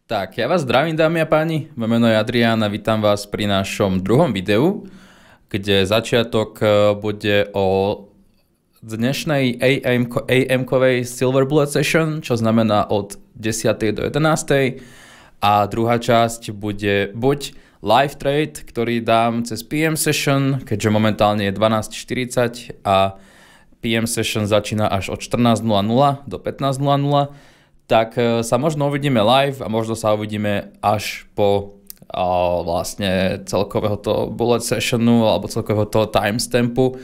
Tak, ja vás zdravím, dámy a páni. Moje meno je Adrián a vítam vás pri našom druhom videu, kde začiatok bude o dnešnej AM-kovej Silver Bullet Session, čo znamená od 10. do 11. A druhá časť bude buď live trade, ktorý dám cez PM session, keďže momentálne je 12:40 a PM session začína až od 14:00 do 15:00. Tak sa možno uvidíme live a možno sa uvidíme až po vlastne celkového to bullet sessionu alebo celkového toho timestampu,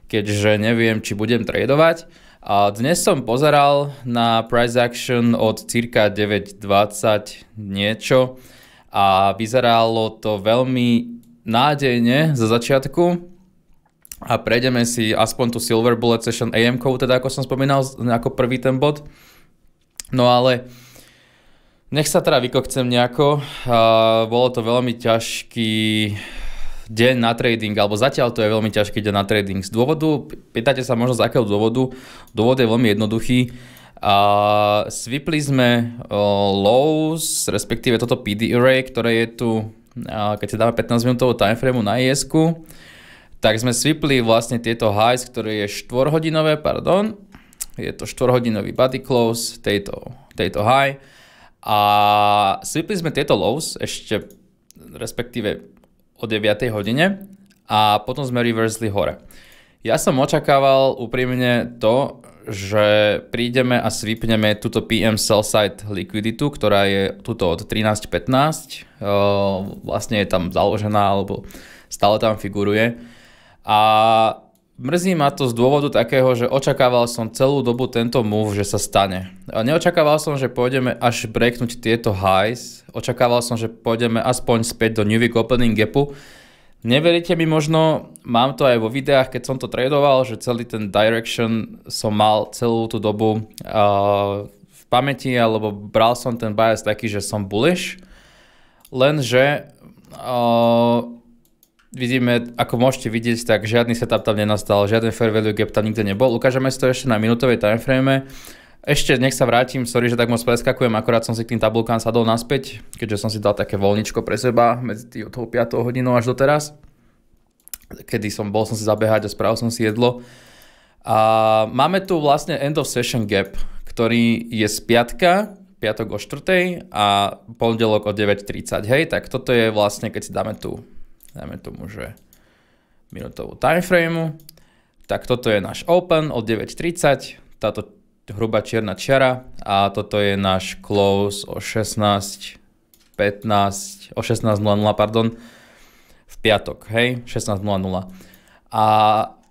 keďže neviem, či budem tradovať. A dnes som pozeral na price action od cirka 9:20 niečo a vyzeralo to veľmi nádejne za začiatku a prejdeme si aspoň tú Silver Bullet Session AM-kovú, teda ako som spomínal, ako prvý ten bod. No ale nech sa teda vykokcem nejako. Bolo to veľmi ťažký deň na trading, alebo zatiaľ to je veľmi ťažký deň na trading. Z dôvodu, pýtate sa možno z akého dôvodu, dôvod je veľmi jednoduchý. Swipli sme lows, respektíve toto PD array, ktoré je tu, keď si dáme 15 minútovú timeframeu na IS-ku, tak sme swipli vlastne tieto highs, ktoré je 4-hodinové, je to 4-hodinový body close tejto high a swipli sme tieto lows ešte respektíve o 9 hodine a potom sme reversli hore. Ja som očakával úprimne to, že prídeme a swipneme túto PM sell side liquiditu, ktorá je tuto od 13:15, vlastne je tam založená alebo stále tam figuruje a mrzí ma to z dôvodu takého, že očakával som celú dobu tento move, že sa stane. A neočakával som, že pôjdeme až breaknúť tieto highs. Očakával som, že pôjdeme aspoň späť do New Week Opening Gapu. Neveríte mi možno, mám to aj vo videách, keď som to tradoval, že celý ten direction som mal celú tú dobu v pamäti, alebo bral som ten bias taký, že som bullish. Lenže vidíme, ako môžete vidieť, tak žiadny setup tam nenastal, žiaden fair value gap tam nikde nebol. Ukážeme si to ešte na minútovej timeframe. Ešte nech sa vrátim, sorry, že tak moc preskakujem, akorát som si k tým tabulkám sadol naspäť, keďže som si dal také voľničko pre seba medzi tou 5 hodinou až doteraz, kedy som si zabehať a spravil som si jedlo. A máme tu vlastne end of session gap, ktorý je z piatok o 4 a pondelok o 9:30, hej, tak toto je vlastne, keď si dáme tomu, že minútovú timeframeu, tak toto je náš open od 9:30, táto hrubá čierna čiara a toto je náš close o 16:00, v piatok, hej, 16:00. A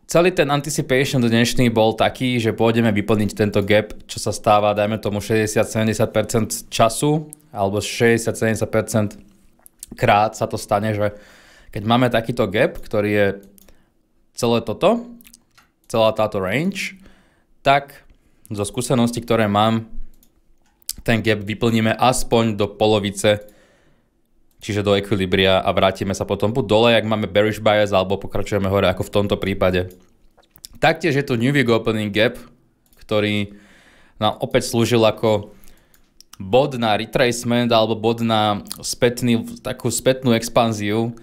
celý ten anticipation dnešný bol taký, že pôjdeme vyplniť tento gap, čo sa stáva, dajme tomu 60-70% času, alebo 60-70% krát sa to stane, že keď máme takýto gap, ktorý je celá táto range, tak zo skúseností, ktoré mám, ten gap vyplníme aspoň do polovice, čiže do equilibria a vrátime sa potom buď dole, ak máme bearish bias, alebo pokračujeme hore, ako v tomto prípade. Taktiež je tu New Week Opening Gap, ktorý nám opäť slúžil ako bod na retracement alebo bod na takú spätnú expanziu.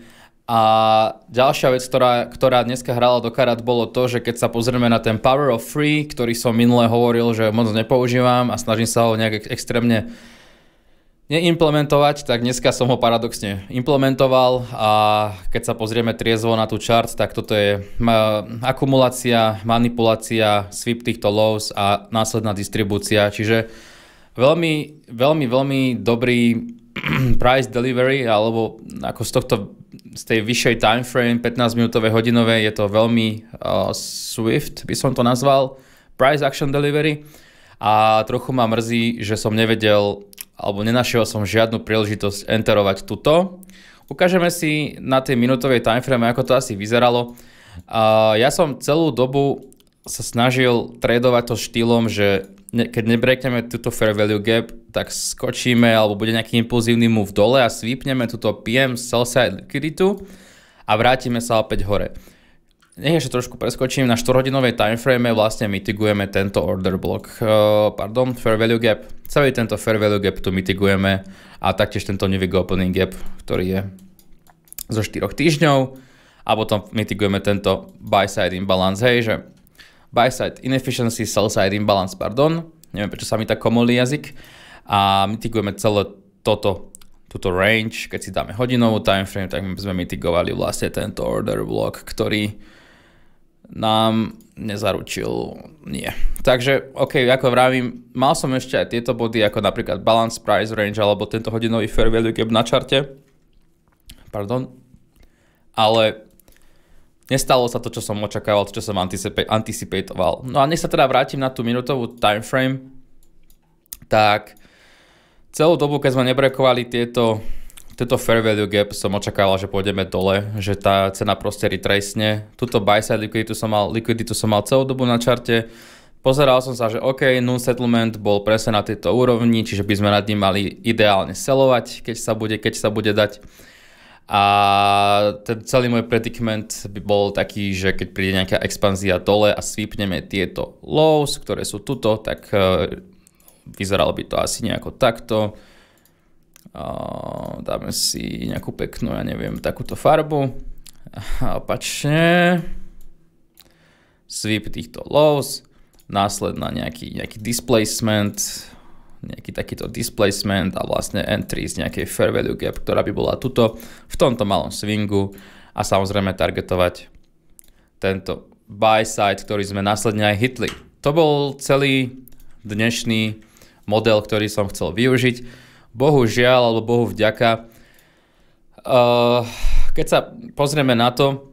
A ďalšia vec, ktorá dneska hrala do karát, bolo to, že keď sa pozrieme na ten Power of Free, ktorý som minule hovoril, že moc nepoužívam a snažím sa ho nejak extrémne neimplementovať, tak dneska som ho paradoxne implementoval a keď sa pozrieme triezvo na tú chart, tak toto je akumulácia, manipulácia, sweep týchto lows a následná distribúcia, čiže veľmi, veľmi, veľmi dobrý price delivery, alebo ako z tej vyššej timeframe 15-minútovej hodinovej je to veľmi swift, by som to nazval, price action delivery a trochu ma mrzí, že som nevedel alebo nenašiel som žiadnu príležitosť enterovať tuto. Ukážeme si na tej minútovej timeframe, ako to asi vyzeralo. Ja som celú dobu sa snažil tradovať to štýlom, že keď nebreakneme túto fair value gap, tak skočíme alebo bude nejaký impulzívny move dole a sweepneme túto PM sell side liquiditu a vrátime sa opäť hore. nech ešte trošku preskočím, na 4-hodinovej timeframe vlastne mitigujeme tento order block, fair value gap. Celý tento fair value gap tu mitigujeme a taktiež tento new week opening gap, ktorý je zo 4 týždňov a potom mitigujeme tento buy side imbalance, hej, že buy side inefficiency, sell side imbalance, neviem prečo sa mi tak komolí jazyk a mitigujeme celé túto range, keď si dáme hodinovú timeframe, tak my sme mitigovali vlastne tento order block, ktorý nám nezaručil nie. Takže, OK, ako vravím, mal som ešte aj tieto body, ako napríklad balance price range, alebo tento hodinový fair value gap na čarte. Ale nestalo sa to, čo som očakával, čo som anticipatoval. No a nech sa teda vrátim na tú minútovú timeframe, tak celú dobu, keď sme nebrekovali tieto fair value gap, som očakával, že pôjdeme dole, že tá cena proste retracene. Tuto buy side liquiditu som mal celú dobu na čarte. Pozeral som sa, že OK, null settlement bol presne na tejto úrovni, čiže by sme nad ním mali ideálne sellovať, keď sa bude dať. A ten celý môj predicament by bol taký, že keď príde nejaká expanzia dole a sweepneme tieto lows, ktoré sú tuto, tak vyzeralo by to asi nejako takto. Dáme si nejakú peknú, ja neviem, takúto farbu. A opačne. Sweep týchto lows. Následná nejaký displacement. Nejaký takýto displacement a vlastne entry z nejakej fair value gap, ktorá by bola tuto v tomto malom swingu. A samozrejme targetovať tento buy side, ktorý sme následne aj hitli. To bol celý dnešný model, ktorý som chcel využiť. Bohužiaľ, alebo Bohu vďaka, keď sa pozrieme na to,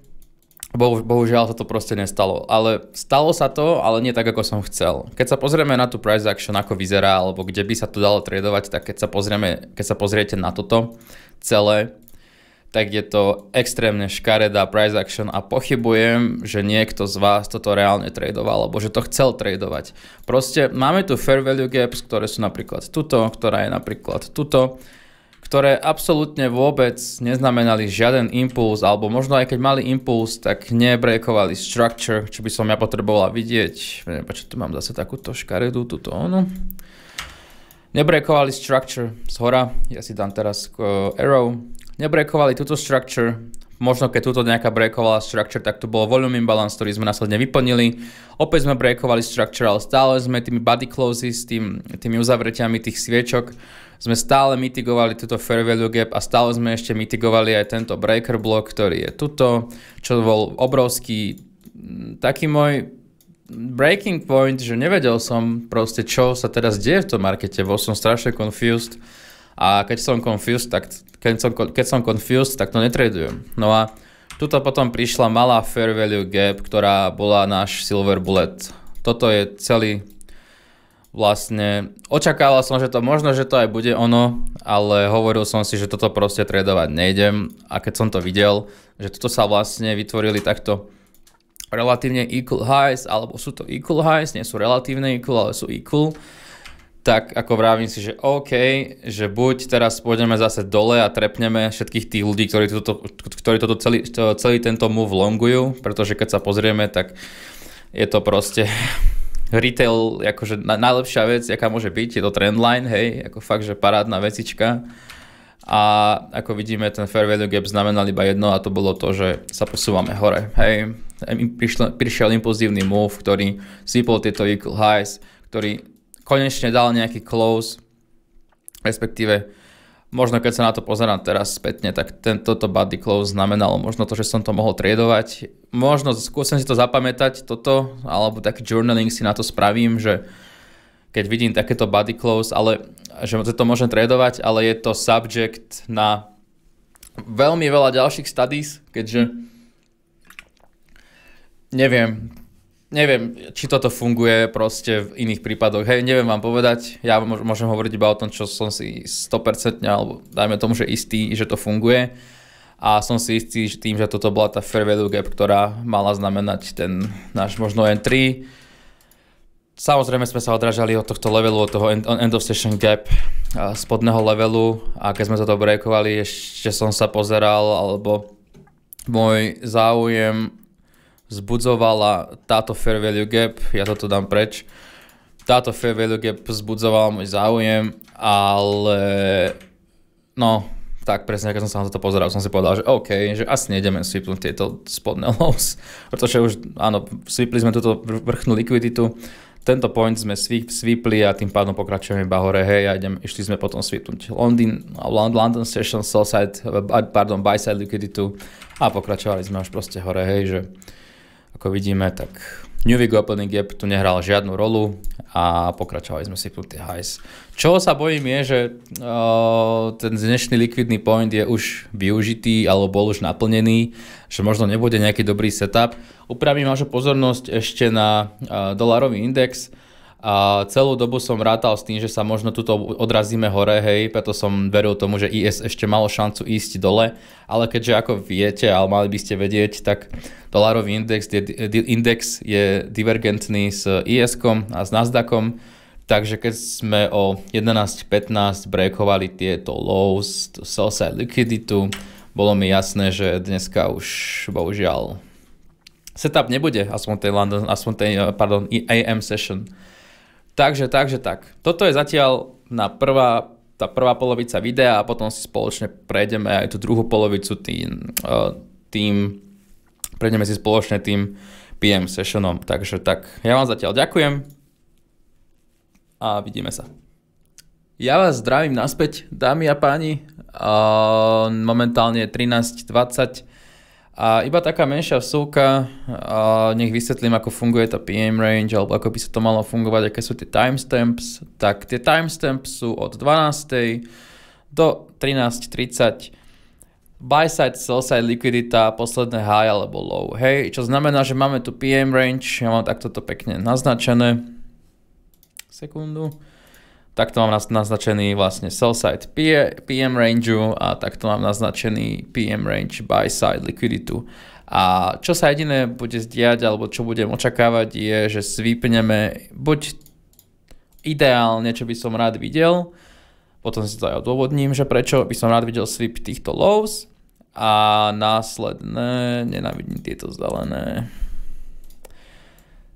bohužiaľ sa to proste nestalo. Ale stalo sa to, ale nie tak, ako som chcel. Keď sa pozrieme na tú price action, ako vyzerá, alebo kde by sa to dalo tradovať, tak keď sa pozriete na toto celé, tak je to extrémne škaredá price action a pochybujem, že niekto z vás toto reálne tradoval, alebo že to chcel tradovať. Proste máme tu fair value gaps, ktoré sú napríklad tuto, ktorá je napríklad tuto, ktoré absolútne vôbec neznamenali žiaden impuls, alebo možno aj keď mali impuls, tak nebreakovali structure, čo by som ja potrebovala vidieť. Neviem, prečo tu mám zase takúto škaredú, túto onu. Nebreakovali structure z hora, ja si dám teraz arrow. Nebreakovali túto structure, možno keď túto nejaká breakovala structure, tak tu bol volume imbalance, ktorý sme následne vyplnili. Opäť sme breakovali structure, ale stále sme tými body closes, tými uzavretiami tých sviečok, sme stále mitigovali túto fair value gap a stále sme ešte mitigovali aj tento breaker block, ktorý je tuto, čo bol obrovský, taký môj breaking point, že nevedel som proste, čo sa teraz deje v tom markete, bol som strašne confused. A keď som confused, tak to netradujem. No a tuto potom prišla malá fair value gap, ktorá bola náš silver bullet. Toto je celý vlastne, očakával som, že to možno, že to aj bude ono, ale hovoril som si, že toto proste tradovať nejdem a keď som to videl, že toto sa vlastne vytvorili takto relatívne equal highs, alebo sú to equal highs, nie sú relatívne equal, ale sú equal, tak ako vravím si, že OK, že buď teraz pôjdeme zase dole a trepneme všetkých tých ľudí, ktorí toto celý tento move longujú, pretože keď sa pozrieme, tak je to proste retail, akože najlepšia vec, jaká môže byť, je to trendline, hej, ako fakt, že parádna vecička. A ako vidíme, ten fair value gap znamenal iba jedno a to bolo to, že sa posúvame hore, hej. Prišiel impulzívny move, ktorý sypol tieto equal highs, ktorý konečne dal nejaký close, respektíve možno keď sa na to pozerám teraz spätne, tak toto body close znamenalo možno to, že som to mohol tradovať. Možno skúsim si to zapamätať toto, alebo taký journaling si na to spravím, že keď vidím takéto body close, ale že to môžem tradovať, ale je to subject na veľmi veľa ďalších studies, keďže neviem, či toto funguje proste v iných prípadoch. Hej, neviem vám povedať, ja môžem hovoriť iba o tom, čo som si 100% alebo dajme tomu, že istý, že to funguje. A som si istý že tým, že toto bola tá fair value gap, ktorá mala znamenať ten náš možno N3. Samozrejme sme sa odrážali od tohto levelu, od toho end of session gap spodného levelu a keď sme toto breakovali, ešte som sa pozeral, alebo môj záujem vzbudzovala táto fair value gap, ja toto dám preč, táto fair value gap vzbudzovala môj záujem, ale no, tak presne, keď som sa na toto pozeral, som si povedal, že OK, že asi nejdeme swipnúť tieto spodné lows, pretože už, áno, swipli sme túto vrchnú likviditu, tento point sme swipli a tým pádom pokračujeme iba hore, hej, a išli sme potom swipnúť London Session, buy side likviditu a pokračovali sme až proste hore, hej, že ako vidíme, tak New Week Opening Gap tu nehral žiadnu rolu a pokračovali sme swipnúť tie highs. Čo sa bojím je, že ten dnešný likvidný point je už využitý alebo bol už naplnený, že možno nebude nejaký dobrý setup. Upravím vašu pozornosť ešte na dolarový index. Celú dobu som rátal s tým, že sa možno tuto odrazíme hore, hej, preto som veril tomu, že IS ešte malo šancu ísť dole, ale keďže ako viete, ale mali by ste vedieť, tak dolarový index je divergentný s IS-kom a s Nasdaqom, takže keď sme o 11.15 breakovali tieto lows, sell side liquiditu, bolo mi jasné, že dneska už bohužiaľ setup nebude, aspoň tej AM session. Takže tak. Toto je zatiaľ tá prvá polovica videa a potom si spoločne prejdeme aj tú druhú polovicu prejdeme si spoločne tým PM sessionom. Takže tak, ja vám zatiaľ ďakujem a vidíme sa. Ja vás zdravím naspäť, dámy a páni. Momentálne je 13:20. A iba taká menšia vsúka, nech vysvetlím, ako funguje tá PM range, alebo ako by sa to malo fungovať, aké sú tie timestamps. Tak tie timestamps sú od 12. do 13:30. Buy side, sell side likvidita, posledné high alebo low. Hej, čo znamená, že máme tu PM range, ja mám takto to pekne naznačené. Sekundu. Takto mám naznačený vlastne sell side PM rangeu a takto mám naznačený PM range buy side liquiditu. A čo sa jediné bude zdiať, alebo čo budem očakávať, je, že sweepneme buď ideálne, čo by som rád videl, potom si to aj odôvodním, že prečo by som rád videl sweep týchto lows a následné, nenávidím tieto zelené,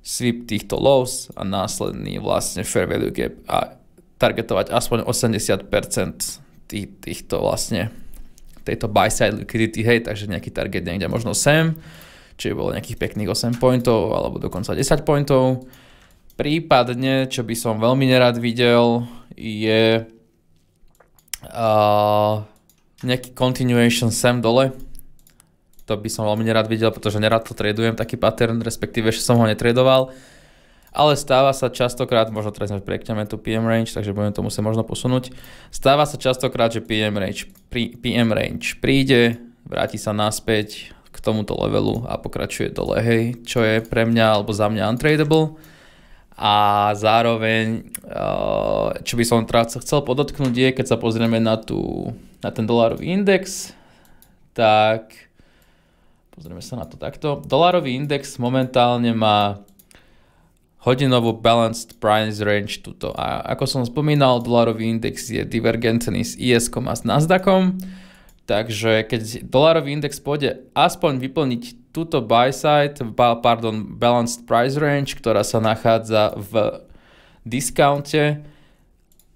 sweep týchto lows a následný vlastne fair value gap a targetovať aspoň 80% týchto vlastne tejto buy side liquidity, hej, takže nejaký target niekde možno sem, čiže bolo nejakých pekných 8 pointov alebo dokonca 10 pointov. Prípadne, čo by som veľmi nerad videl, je nejaký continuation sem dole. To by som veľmi nerad videl, pretože nerad to tradujem, taký pattern, respektíve, že som ho netradoval. Ale stáva sa častokrát, možno teraz prekňame tu PM range, takže budeme to musieť možno posunúť. Stáva sa častokrát, že PM range príde, vráti sa naspäť k tomuto levelu a pokračuje dole, hej, čo je pre mňa alebo za mňa untradable. A zároveň, čo by som teraz chcel podotknúť je, keď sa pozrieme na ten dolarový index, tak pozrieme sa na to takto. Dolarový index momentálne má hodinovú balanced price range tuto. A ako som spomínal, dolarový index je divergentný s IS-kom a s Nasdaqom. Takže keď dolarový index pôjde aspoň vyplniť túto buy side, balanced price range, ktorá sa nachádza v discounte,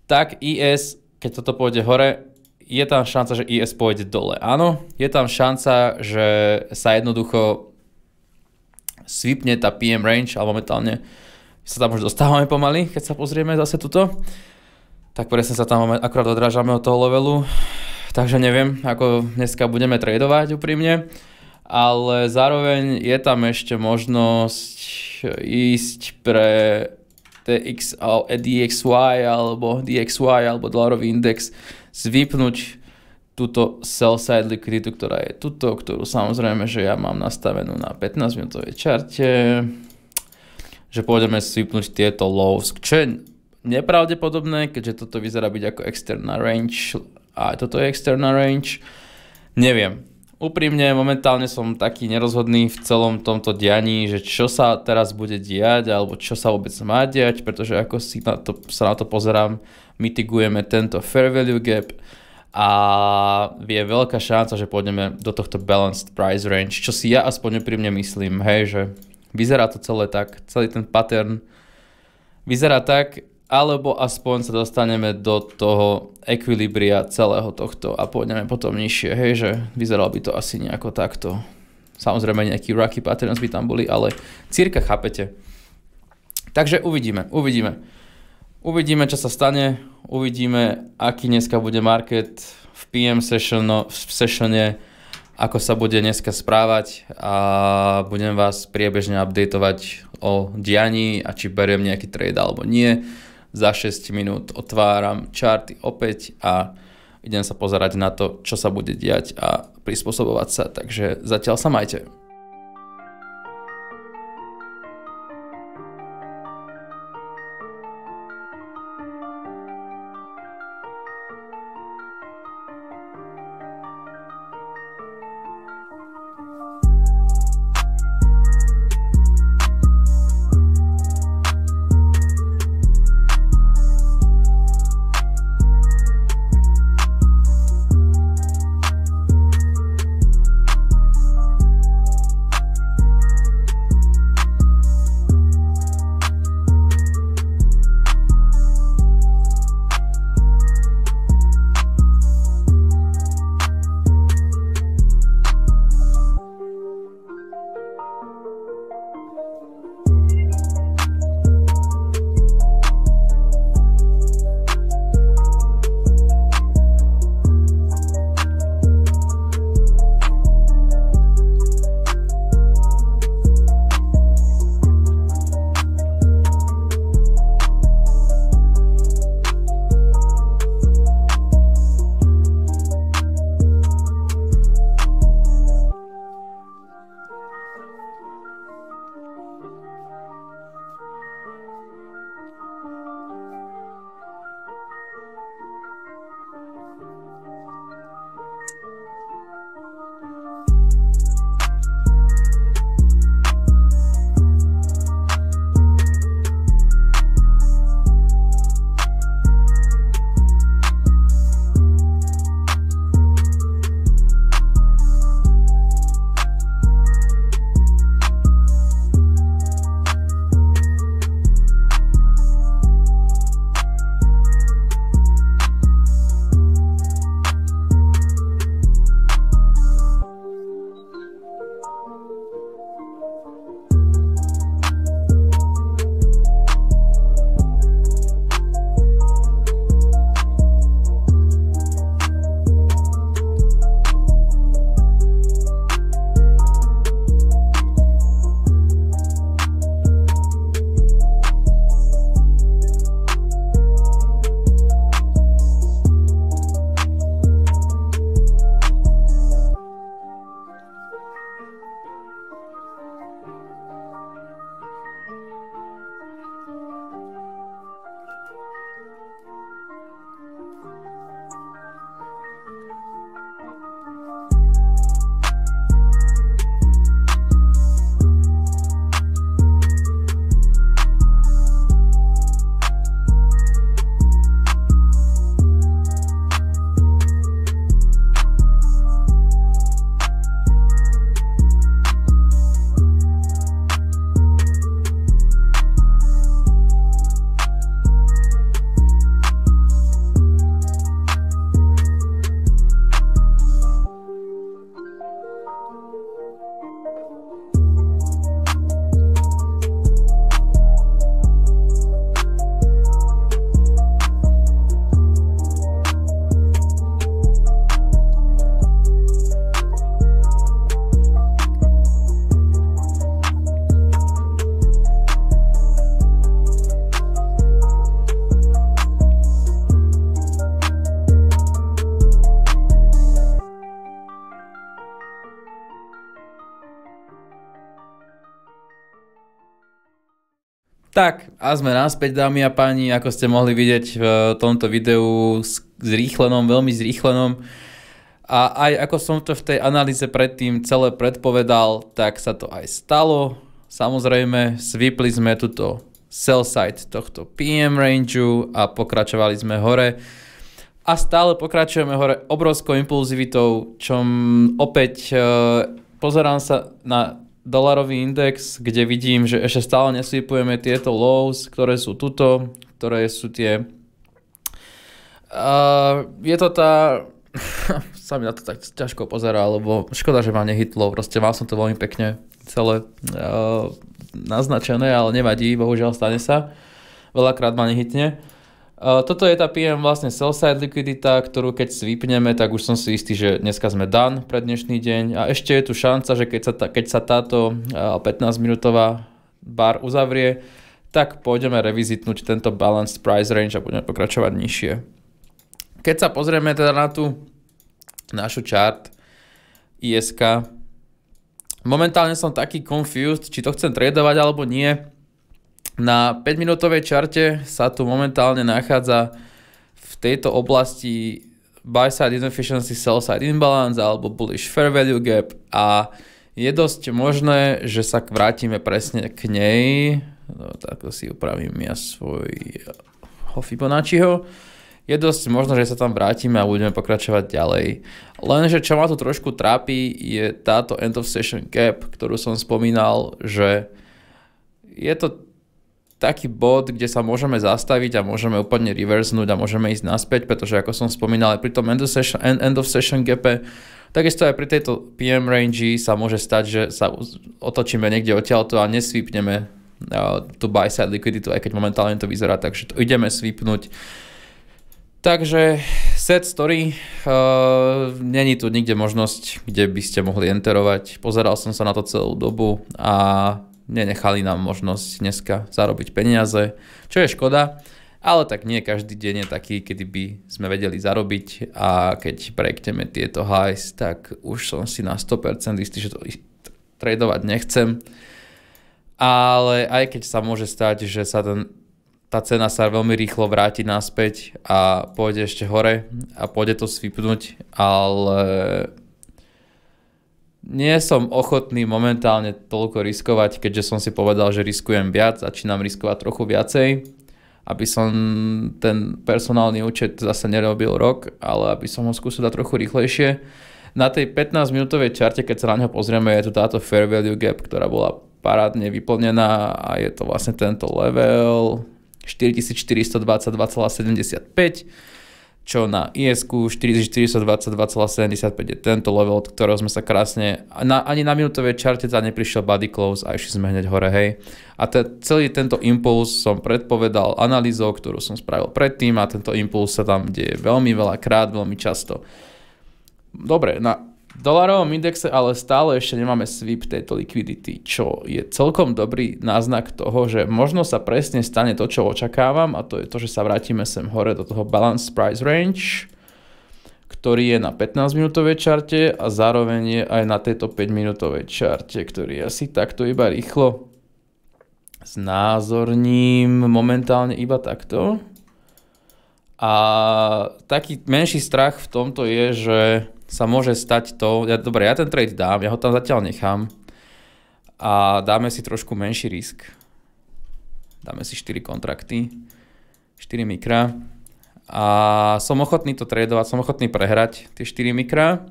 tak IS, keď toto pôjde hore, je tam šanca, že IS pôjde dole. Áno, je tam šanca, že sa jednoducho sweepne tá PM range, ale momentálne sa tam už dostávame pomaly, keď sa pozrieme zase tuto. Tak presne sa tam akurát odrážame od toho levelu. Takže neviem, ako dneska budeme tradovať úprimne. Ale zároveň je tam ešte možnosť ísť pre DXY alebo dolarový index, zvipnúť túto sell side likviditu, ktorá je tuto, ktorú samozrejme, že ja mám nastavenú na 15 minútovej čarte, že pôjdeme svipnúť tieto lows, čo je nepravdepodobné, keďže toto vyzerá byť ako external range a toto je external range. Neviem. Úprimne, momentálne som taký nerozhodný v celom tomto dianí, že čo sa teraz bude diať, alebo čo sa vôbec má diať, pretože ako sa na to pozerám, mitigujeme tento fair value gap a je veľká šanca, že pôjdeme do tohto balanced price range, čo si ja aspoň úprimne myslím, hej, že vyzerá to celé tak, celý ten pattern vyzerá tak, alebo aspoň sa dostaneme do toho ekvilibria celého tohto a pôjdeme potom nižšie, hej, že vyzeralo by to asi nejako takto. Samozrejme nejaký rocky patterns by tam boli, ale cirka chápete. Takže uvidíme, čo sa stane, uvidíme, aký dneska bude market v PM sessione, ako sa bude dneska správať a budem vás priebežne updateovať o dianí a či beriem nejaký trade alebo nie. Za 6 minút otváram charty opäť a idem sa pozerať na to, čo sa bude diať a prispôsobovať sa, takže zatiaľ sa majte. Tak, a sme naspäť, dámy a páni, ako ste mohli vidieť v tomto videu zrýchlenom, veľmi zrýchlenom. A aj ako som to v tej analýze predtým celé predpovedal, tak sa to aj stalo. Samozrejme, svipli sme tuto sell side tohto PM rangeu a pokračovali sme hore. A stále pokračujeme hore obrovskou impulzivitou, čo opäť pozerám sa na dolarový index, kde vidím, že ešte stále nesvipujeme tieto lows, ktoré sú tuto, ktoré sú tie... je to tá... sa mi na to tak ťažko pozerá, lebo škoda, že ma nehytlo, proste mal som to veľmi pekne celé naznačené, ale nevadí, bohužiaľ stane sa. Veľakrát ma nehytne. Toto je tá PM vlastne sell side likvidita, ktorú keď sweepneme, tak už som si istý, že dneska sme done pre dnešný deň. A ešte je tu šanca, že keď sa táto 15-minútová bar uzavrie, tak pôjdeme revizitnúť tento balanced price range a budeme pokračovať nižšie. Keď sa pozrieme teda na tú našu chart ISK, momentálne som taký confused, či to chcem tradovať alebo nie. Na 5-minútovej čarte sa tu momentálne nachádza v tejto oblasti buy side inefficiency, sell side imbalance alebo bullish fair value gap a je dosť možné, že sa vrátime presne k nej. No, takto si upravím ja svojho Fibonacciho. Je dosť možné, že sa tam vrátime a budeme pokračovať ďalej. Lenže čo ma tu trošku trápi je táto end of session gap, ktorú som spomínal, že je to taký bod, kde sa môžeme zastaviť a môžeme úplne reversenúť a môžeme ísť naspäť, pretože ako som spomínal aj pri tom end of session gape, takisto aj pri tejto PM range sa môže stať, že sa otočíme niekde odtiaľto a nesweepneme tú buy side liquiditu, aj keď momentálne to vyzerá, takže to ideme sweepnúť. Takže set story, není tu nikde možnosť, kde by ste mohli enterovať. Pozeral som sa na to celú dobu a nenechali nám možnosť dneska zarobiť peniaze, čo je škoda, ale tak nie každý deň je taký, kedy by sme vedeli zarobiť a keď breakneme tieto highs, tak už som si na 100% istý, že to tradovať nechcem, ale aj keď sa môže stať, že sa tá cena sa veľmi rýchlo vráti naspäť a pôjde ešte hore a pôjde to swipnúť, ale nie som ochotný momentálne toľko riskovať, keďže som si povedal, že riskujem viac, začínam riskovať trochu viacej, aby som ten personálny účet zase nerobil rok, ale aby som ho skúsil dať trochu rýchlejšie. Na tej 15-minútovej čarte, keď sa na ňo pozrieme, je tu táto fair value gap, ktorá bola parádne vyplnená a je to vlastne tento level 4422,75, čo na IS-ku 4422,75 je tento level, od ktorého sme sa krásne, ani na minútovej čarte tam neprišiel body close a išli sme hneď hore, hej. A celý tento impuls som predpovedal analýzou, ktorú som spravil predtým a tento impuls sa tam deje veľmi veľakrát, veľmi často. Dobre, na dolarovom indexe ale stále ešte nemáme sweep tejto likvidity, čo je celkom dobrý náznak toho, že možno sa presne stane to, čo očakávam, a to je to, že sa vrátime sem hore do toho balanced price range, ktorý je na 15-minútovej čarte a zároveň je aj na tejto 5-minútovej čarte, ktorý asi takto iba rýchlo znázorním momentálne iba takto. A taký menší strach v tomto je, že sa môže stať to, dobre, ja ten trade dám, ja ho tam zatiaľ nechám a dáme si trošku menší risk. Dáme si 4 kontrakty, 4 mikra a som ochotný to tradovať, som ochotný prehrať tie 4 mikra.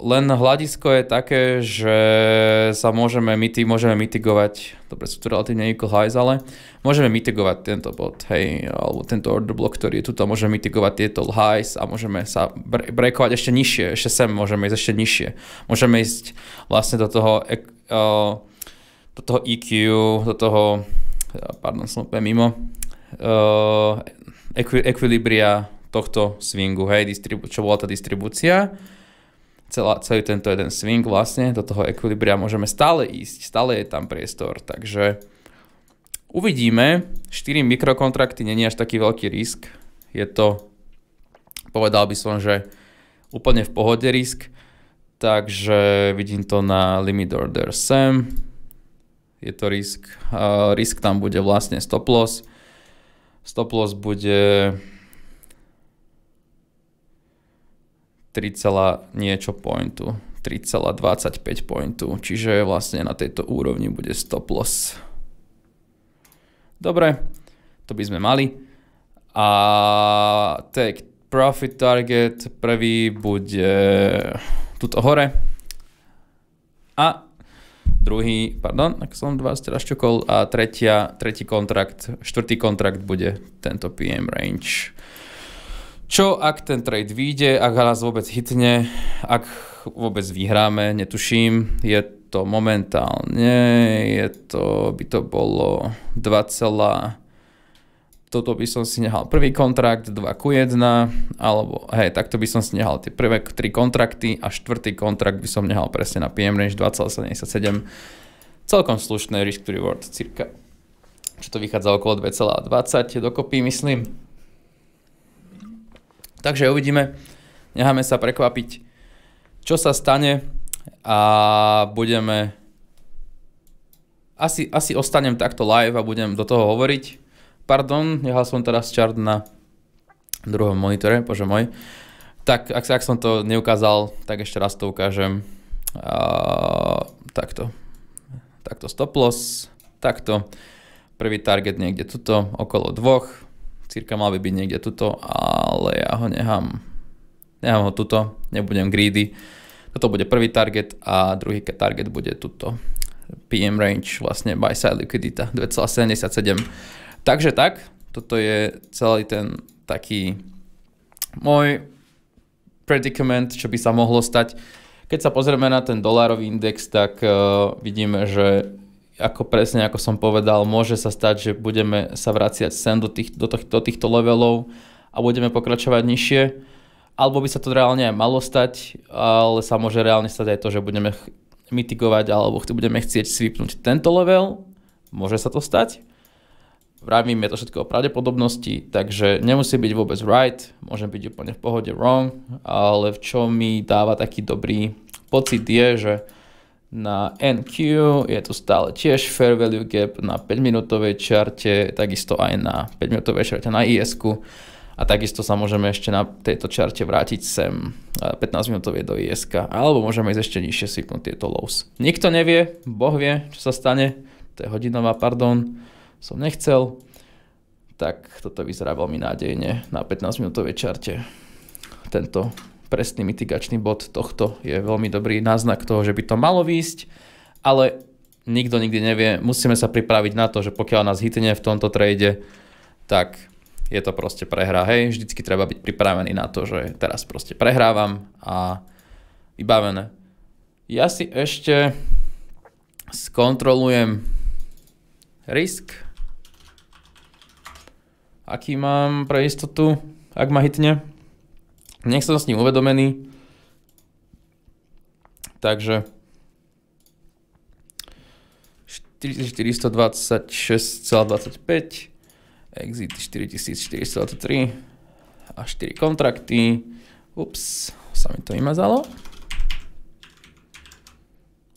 Len hľadisko je také, že sa môžeme mitigovať, dobre, sú tu relatívne equal highs, ale môžeme mitigovať tento bod, hej, alebo tento order block, ktorý je tu, môžeme mitigovať tieto highs a môžeme sa breakovať ešte nižšie, ešte sem môžeme ísť ešte nižšie. Môžeme ísť vlastne do toho EQ, do toho, pardon, som úplne mimo, equilibria tohto swingu, hej, čo bola tá distribúcia. Celý tento jeden swing vlastne, do toho equilibria môžeme stále ísť, stále je tam priestor, takže uvidíme, 4 mikrokontrakty nie je až taký veľký risk, je to, povedal by som, že úplne v pohode risk, takže vidím to na limit order sem, je to risk, risk tam bude vlastne stop loss bude 3, niečo pointu, 3,25 pointu, čiže vlastne na tejto úrovni bude stop loss. Dobre, to by sme mali. A profit target, prvý bude tuto hore a druhý, pardon, ak som vás teraz čokol, a tretí kontrakt, štvrtý kontrakt bude tento PM range. Čo ak ten trade vyjde, ak nás vôbec hitne, ak vôbec vyhráme, netuším, je to momentálne, by to bolo 2, toto by som si nehal prvý kontrakt 2:1, alebo hej, takto by som si nehal tie prvé 3 kontrakty a štvrtý kontrakt by som nehal presne na PM range 2,77. Celkom slušné risk to reward cirka. Čo to vychádza okolo 2,20 dokopy, myslím. Takže uvidíme, necháme sa prekvapiť, čo sa stane a budeme asi ostanem takto live a budem do toho hovoriť. Pardon, nechal som teraz chart na druhom monitore, bože môj. Tak, ak som to neukázal, tak ešte raz to ukážem. Takto stop loss, takto. Prvý target niekde tuto, okolo 2. Cirka mal by byť niekde tuto, ale ja ho nechám ho tuto, nebudem greedy. Toto bude prvý target a druhý target bude tuto. PM range, vlastne buy side liquidita 2,77. Takže tak, toto je celý ten taký môj predicament, čo by sa mohlo stať. Keď sa pozrieme na ten dolárový index, tak vidíme, že presne ako som povedal, môže sa stať, že budeme sa vraciať sem do týchto levelov a budeme pokračovať nižšie. Alebo by sa to reálne aj malo stať, ale sa môže reálne stať aj to, že budeme mitigovať alebo budeme chcieť svipnúť tento level. Môže sa to stať. Vravím, je to všetko o pravdepodobnosti, takže nemusí byť vôbec right, môžem byť úplne v pohode wrong, ale v čo mi dáva taký dobrý pocit je, že na NQ je tu stále tiež fair value gap na 5-minútovej čarte, takisto aj na 5-minútovej čarte na IS-ku a takisto sa môžeme ešte na tejto čarte vrátiť sem 15-minútovej do IS-ka, alebo môžeme ísť ešte nižšie sypnúť tieto lows. Nikto nevie, Boh vie, čo sa stane, to je hodinová, pardon. Som nechcel, tak toto vyzerá veľmi nádejne na 15-minútovej čarte. Tento presný mitigačný bod tohto je veľmi dobrý náznak toho, že by to malo výjsť, ale nikto nikdy nevie. Musíme sa pripraviť na to, že pokiaľ nás hitne v tomto trade, tak je to proste prehra. Hej, vždycky treba byť pripravený na to, že teraz proste prehrávam a vybavené. Ja si ešte skontrolujem risk. Aký mám pre istotu, ak ma hitne. Nech som s ním uvedomený. Takže 4426,25, exit 4423 a 4 kontrakty. Ups, sa mi to vymazalo.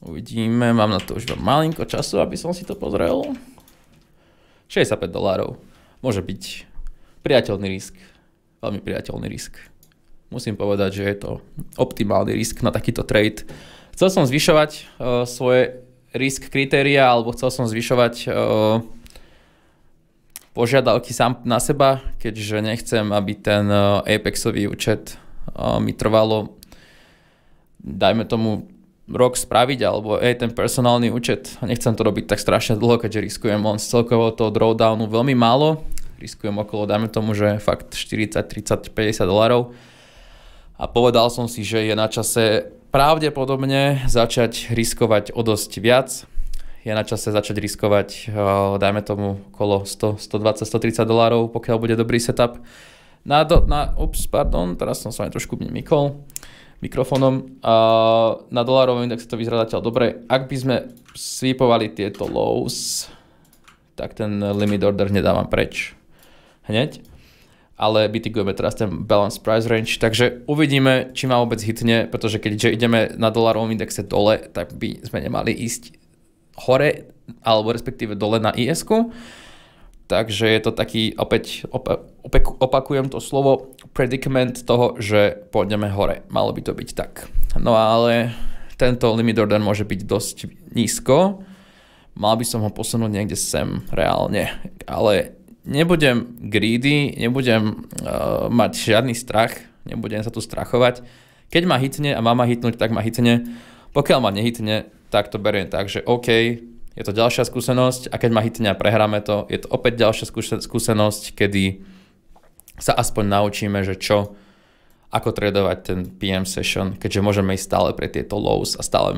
Uvidíme, mám na to už malinko času, aby som si to pozrel. $65. Môže byť priateľný risk, veľmi priateľný risk. Musím povedať, že je to optimálny risk na takýto trade. Chcel som zvyšovať svoje risk kritéria, alebo chcel som zvyšovať požiadavky sám na seba, keďže nechcem, aby ten Apexový účet mi trvalo, dajme tomu, rok spraviť, alebo ten personálny účet. Nechcem to robiť tak strašne dlho, keďže riskujem len z celkového toho drawdownu veľmi málo. Riskujem okolo, dajme tomu, že fakt 40, 30, $50. A povedal som si, že je na čase pravdepodobne začať riskovať o dosť viac. Je na čase začať riskovať, dajme tomu, okolo 100, 120, $130, pokiaľ bude dobrý setup. Teraz som sa aj trošku mykol mikrofónom. Na dolárovom indexe to vyzerá zatiaľ dobre. Ak by sme sweepovali tieto lows, tak ten limit order nedávam preč hneď. Ale bytigujeme teraz ten balance price range, takže uvidíme, či ma vôbec hitne, pretože keďže ideme na dolárovom indexe dole, tak by sme nemali ísť hore, alebo respektíve dole na IS-ku. Takže je to taký, opäť opakujem to slovo, predicament toho, že pôjdeme hore. Malo by to byť tak. No ale tento limit order môže byť dosť nízko. Mal by som ho posunúť niekde sem reálne, ale nebudem greedy, nebudem mať žiadny strach, nebudem sa tu strachovať. Keď ma hitne a má ma hitnúť, tak ma hitne. Pokiaľ ma nehitne, tak to beriem tak, že OK, je to ďalšia skúsenosť a keď ma hitne a prehráme to, je to opäť ďalšia skúsenosť, kedy sa aspoň naučíme, že čo, ako tradovať ten PM session, keďže môžeme ísť stále pre tieto lows a stále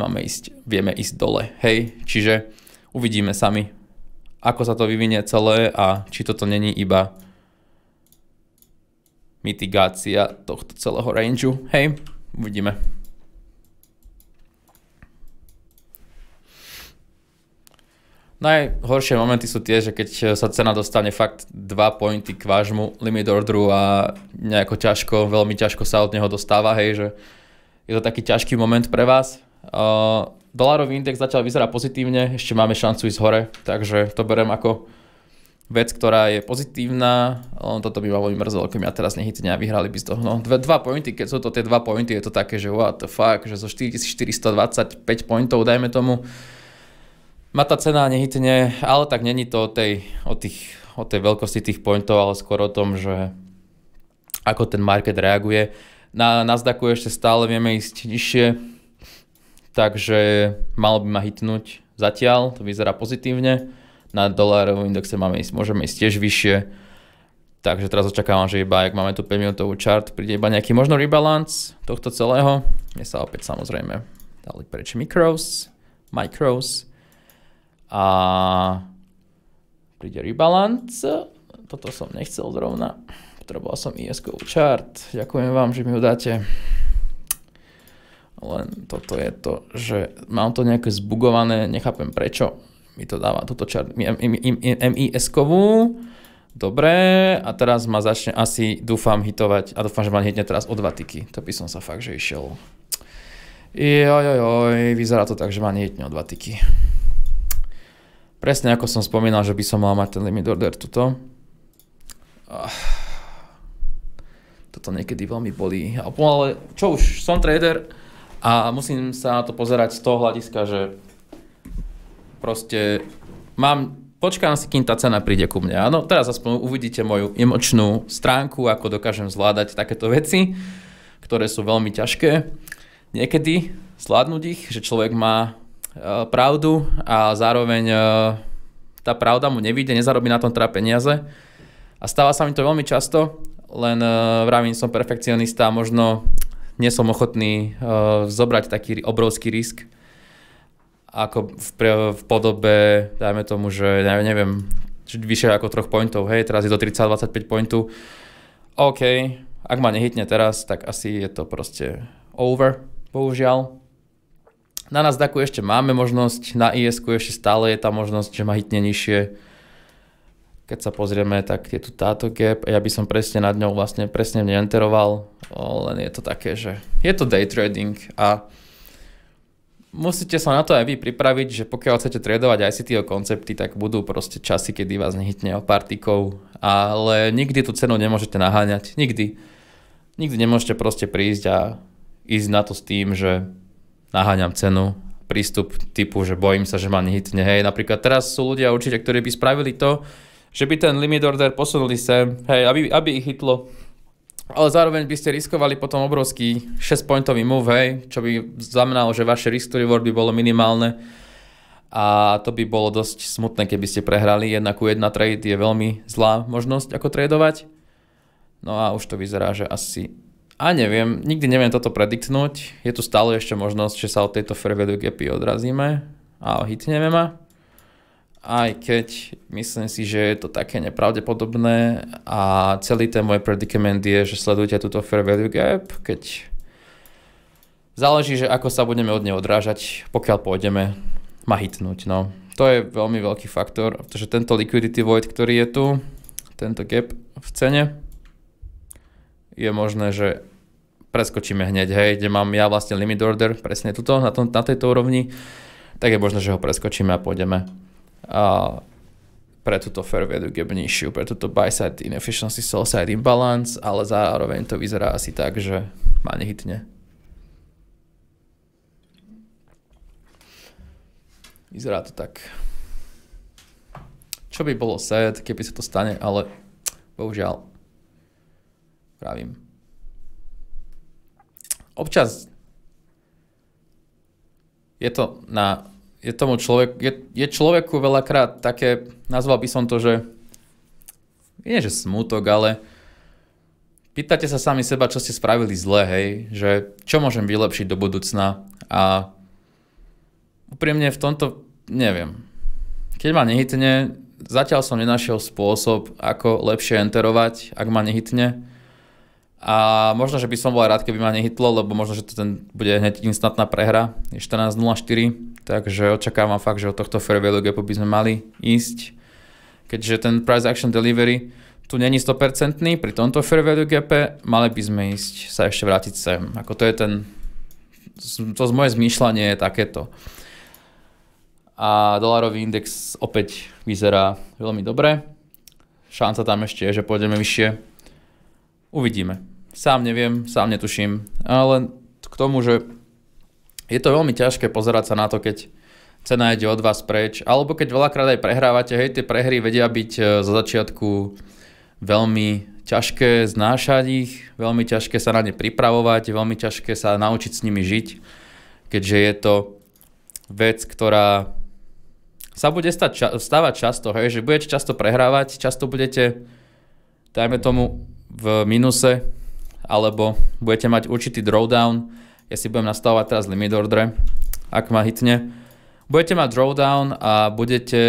vieme ísť dole. Hej, čiže uvidíme sami, ako sa to vyvinie celé a či toto není iba mitigácia tohto celého rangeu. Hej, uvidíme. Najhoršie momenty sú tie, že keď sa cena dostane fakt 2 pointy k vášmu limit orderu a nejako ťažko, veľmi ťažko sa od neho dostáva, hej, že je to taký ťažký moment pre vás. Dolarový index zatiaľ vyzerá pozitívne, ešte máme šancu ísť hore, takže to berem ako vec, ktorá je pozitívna. Toto by ma veľmi mrzelo, keď ja teraz nehitne a vyhrali by z toho. No, 2 pointy, keď sú to tie 2 pointy, je to také, že what the fuck, že zo 4425 pointov, dajme tomu, ma tá cena nehitne, ale tak není to o tej veľkosti tých pointov, ale skôr o tom, že ako ten market reaguje. Na Nasdaqu ešte stále vieme ísť nižšie, takže malo by ma hitnúť zatiaľ, to vyzerá pozitívne. Na dolárovom indexe môžeme ísť tiež vyššie, takže teraz očakávam, že iba, ak máme tu 5-minútovú chart, príde iba nejaký možno rebalance tohto celého. Mne sa opäť samozrejme dali preč micros a príde rebalance. Toto som nechcel zrovna, potreboval som IS-kovú chart, ďakujem vám, že mi ju dáte. Len toto je to, že mám to nejaké zbugované, nechápem prečo mi to dáva túto chart MIS-kovú. Dobre, a teraz ma začne asi, dúfam, hitovať a dúfam, že ma hitne teraz o 2 tiky. To by som sa fakt, že išiel. Vyzerá to tak, že ma nehitne o 2 tiky. Presne ako som spomínal, že by som mal mať ten limit order tuto. Toto niekedy veľmi bolí. Ale čo už, som trader a musím sa na to pozerať z toho hľadiska, že proste počkám si, kým tá cena príde ku mne. Áno, teraz aspoň uvidíte moju emočnú stránku, ako dokážem zvládať takéto veci, ktoré sú veľmi ťažké. Niekedy zvládnuť ich, že človek má pravdu a zároveň tá pravda mu nevyjde, nezarobí na tom teda peniaze. A stáva sa mi to veľmi často, len vravím, som perfekcionista a možno nie som ochotný zobrať taký obrovský risk, ako v podobe, dajme tomu, že neviem, vyššie ako 3 pointov, hej, teraz je to 30-25 pointu. OK, ak ma nehitne teraz, tak asi je to proste over, bohužiaľ. Na Nasdaqu ešte máme možnosť, na IS-ku ešte stále je tá možnosť, že ma hitne nižšie. Keď sa pozrieme, tak je tu táto gap, ja by som presne nad ňou vlastne presne neenteroval, len je to také, že je to day trading a musíte sa na to aj vy pripraviť, že pokiaľ chcete tradovať ICT koncepty, tak budú proste časy, kedy vás nehytne o pár tikov, ale nikdy tú cenu nemôžete naháňať, nikdy nemôžete proste prísť a ísť na to s tým, že naháňam cenu, prístup typu, že bojím sa, že ma nehytne. Hej, napríklad teraz sú ľudia určite, ktorí by spravili to, že by ten limit order posunuli sem, hej, aby ich hitlo. Ale zároveň by ste riskovali potom obrovský 6-pointový move, hej, čo by znamenalo, že vaše risk to reward by bolo minimálne a to by bolo dosť smutné, keby ste prehrali. 1:1 trade je veľmi zlá možnosť ako tradovať. No a už to vyzerá, že asi neviem, nikdy neviem toto prediktnúť. Je tu stále ešte možnosť, že sa od tejto fair value gapy odrazíme a hitneme ma. Aj keď myslím si, že je to také nepravdepodobné a celý ten môj predicament je, že sledujte túto fair value gap, keď záleží, že ako sa budeme od nej odrážať, pokiaľ pôjdeme ma hitnúť. No. To je veľmi veľký faktor, pretože tento liquidity void, ktorý je tu, tento gap v cene, je možné, že preskočíme hneď, hej, kde mám ja vlastne limit order, presne tuto, na tejto úrovni, tak je možné, že ho preskočíme a pôjdeme pre túto fair value gap nižšiu, pre túto buy side inefficiency, sell side imbalance, ale zároveň to vyzerá asi tak, že ma nehytne. Vyzerá to tak. Čo by bolo sad, keby sa to stane, ale bohužiaľ, pravím. Občas je človeku veľakrát také, nazval by som to, že nie že smútok, ale pýtate sa sami seba, čo ste spravili zle, hej, že čo môžem vylepšiť do budúcna a úprimne v tomto neviem. Keď ma nehytne, zatiaľ som nenašiel spôsob, ako lepšie enterovať, ak ma nehytne. A možno, že by som bol rád, keby ma nehytlo, lebo možno, že to bude hneď instantná prehra. Je 14.04, takže očakávam fakt, že od tohto fair value gapu by sme mali ísť. Keďže ten price action delivery tu není 100%, pri tomto fair value gape mali by sme ísť sa ešte vrátiť sem. Ako to je to z moje zmýšľanie je takéto. A dolarový index opäť vyzerá veľmi dobre. Šanca tam ešte je, že pôjdeme vyššie. Uvidíme. Sám neviem, sám netuším, ale k tomu, že je to veľmi ťažké pozerať sa na to, keď cena ide od vás preč, alebo keď veľakrát aj prehrávate, hej, tie prehry vedia byť zo začiatku veľmi ťažké znášať ich, veľmi ťažké sa na ne pripravovať, veľmi ťažké sa naučiť s nimi žiť, keďže je to vec, ktorá sa bude stávať často, hej, že budete často prehrávať, často budete, dajme tomu, v minuse, alebo budete mať určitý drawdown. Ja si budem nastavovať teraz limit order, ak ma hitne. Budete mať drawdown a budete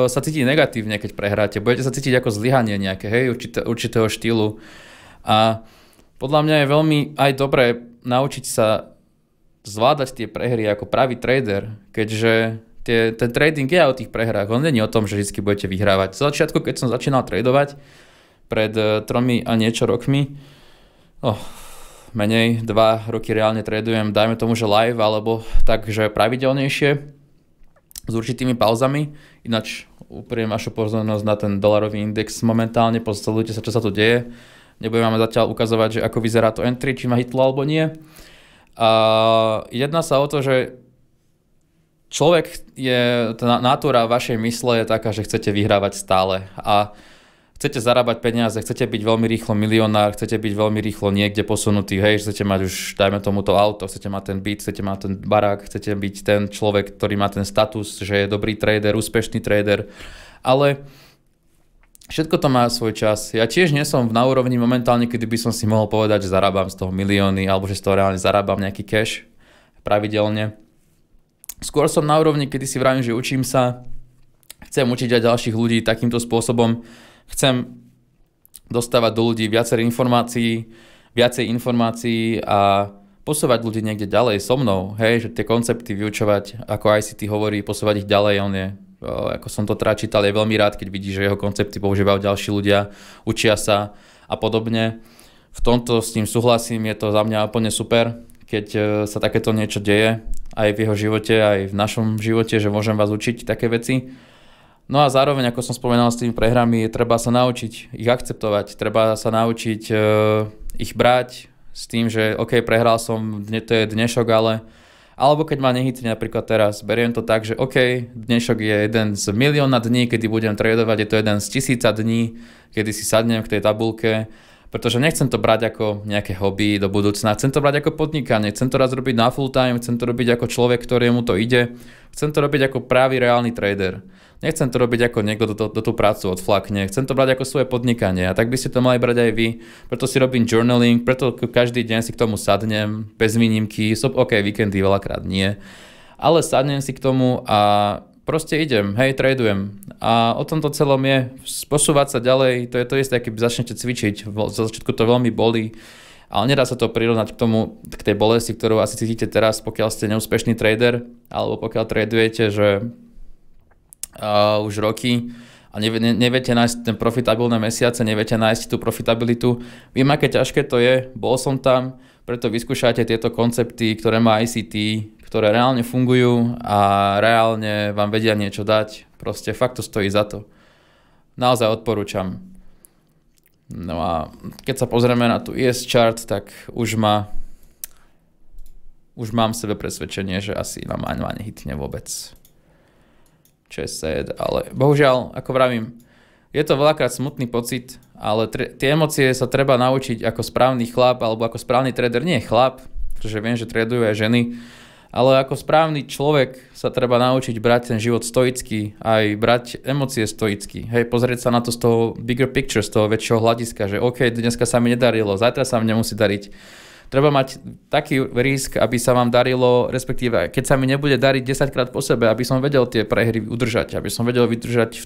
sa cítiť negatívne, keď prehráte. Budete sa cítiť ako zlyhanie nejaké, hej, určitého štýlu. A podľa mňa je veľmi aj dobré naučiť sa zvládať tie prehry ako pravý trader, keďže ten trading je o tých prehrách. On nie je o tom, že vždy budete vyhrávať. Z začiatku, keď som začínal tradovať, pred 3 a niečo rokmi, menej, 2 roky reálne tradujem, dajme tomu, že live, alebo takže pravidelnejšie, s určitými pauzami. Ináč upriem vašu pozornosť na ten dolarový index momentálne, posledujte sa, čo sa tu deje. Nebudem vám zatiaľ ukazovať, že ako vyzerá to entry, či ma hitlo alebo nie. A jedná sa o to, že človek tá natúra vašej mysle je taká, že chcete vyhrávať stále a chcete zarábať peniaze, chcete byť veľmi rýchlo milionár, chcete byť veľmi rýchlo niekde posunutý, hej, chcete mať už, dajme tomu to auto, chcete mať ten byt, chcete mať ten barák, chcete byť ten človek, ktorý má ten status, že je dobrý trader, úspešný trader, ale všetko to má svoj čas. Ja tiež nie som na úrovni momentálne, kedy by som si mohol povedať, že zarábam z toho milióny, alebo že z toho reálne zarábam nejaký cash pravidelne. Skôr som na úrovni, kedy si vravím, že učím sa, chcem učiť aj ďalších ľudí takýmto spôsobom. Chcem dostávať do ľudí viacej informácií a posúvať ľudí niekde ďalej so mnou, hej, že tie koncepty vyučovať, ako ICT hovorí, posúvať ich ďalej, on je, ako som to teda čítal, je veľmi rád, keď vidí, že jeho koncepty používajú ďalší ľudia, učia sa a podobne. V tomto s tým súhlasím, je to za mňa úplne super, keď sa takéto niečo deje, aj v jeho živote, aj v našom živote, že môžem vás učiť také veci. No a zároveň, ako som spomínal s tými prehrami, treba sa naučiť ich akceptovať, treba sa naučiť ich brať s tým, že OK, prehral som, to je dnešok, alebo keď ma nehytne napríklad teraz, beriem to tak, že OK, dnešok je jeden z milióna dní, kedy budem tradovať, je to jeden z 1000 dní, kedy si sadnem k tej tabulke, pretože nechcem to brať ako nejaké hobby do budúcna, chcem to brať ako podnikanie, chcem to raz robiť na full time, chcem to robiť ako človek, ktorému to ide, chcem to robiť ako pravý reálny trader. Nechcem to robiť ako niekto do tú prácu odflakne, chcem to brať ako svoje podnikanie a tak by ste to mali brať aj vy, preto si robím journaling, preto každý deň si k tomu sadnem, bez výnimky, OK, víkendy veľakrát nie, ale sadnem si k tomu a proste idem, hej, tradujem. A o tomto celom je posúvať sa ďalej, to je to isté, keď začnete cvičiť, za začiatku to veľmi bolí, ale nedá sa to prirovnať k tej bolesti, ktorú asi cítite teraz, pokiaľ ste neúspešný trader, alebo pokiaľ tradujete, že už roky a neviete nájsť ten profitabilné mesiace, neviete nájsť tú profitabilitu. Viem, aké ťažké to je, bol som tam, preto vyskúšajte tieto koncepty, ktoré má ICT, ktoré reálne fungujú a reálne vám vedia niečo dať. Proste fakt to stojí za to. Naozaj odporúčam. No a keď sa pozrieme na tú ES chart, tak už mám v sebe presvedčenie, že asi ma nehytne vôbec. čo je sad, ale bohužiaľ, ako vravím, je to veľakrát smutný pocit, ale tie emócie sa treba naučiť ako správny chlap, alebo ako správny trader, nie chlap, pretože viem, že tradujú aj ženy, ale ako správny človek sa treba naučiť brať ten život stoicky, aj brať emócie stoicky. Hej, pozrieť sa na to z toho bigger picture, z toho väčšieho hľadiska, že OK, dneska sa mi nedarilo, zajtra sa mi nemusí dariť. Treba mať taký risk, aby sa vám darilo, respektíve keď sa mi nebude dariť 10 krát po sebe, aby som vedel tie prehry udržať, aby som vedel vydržať v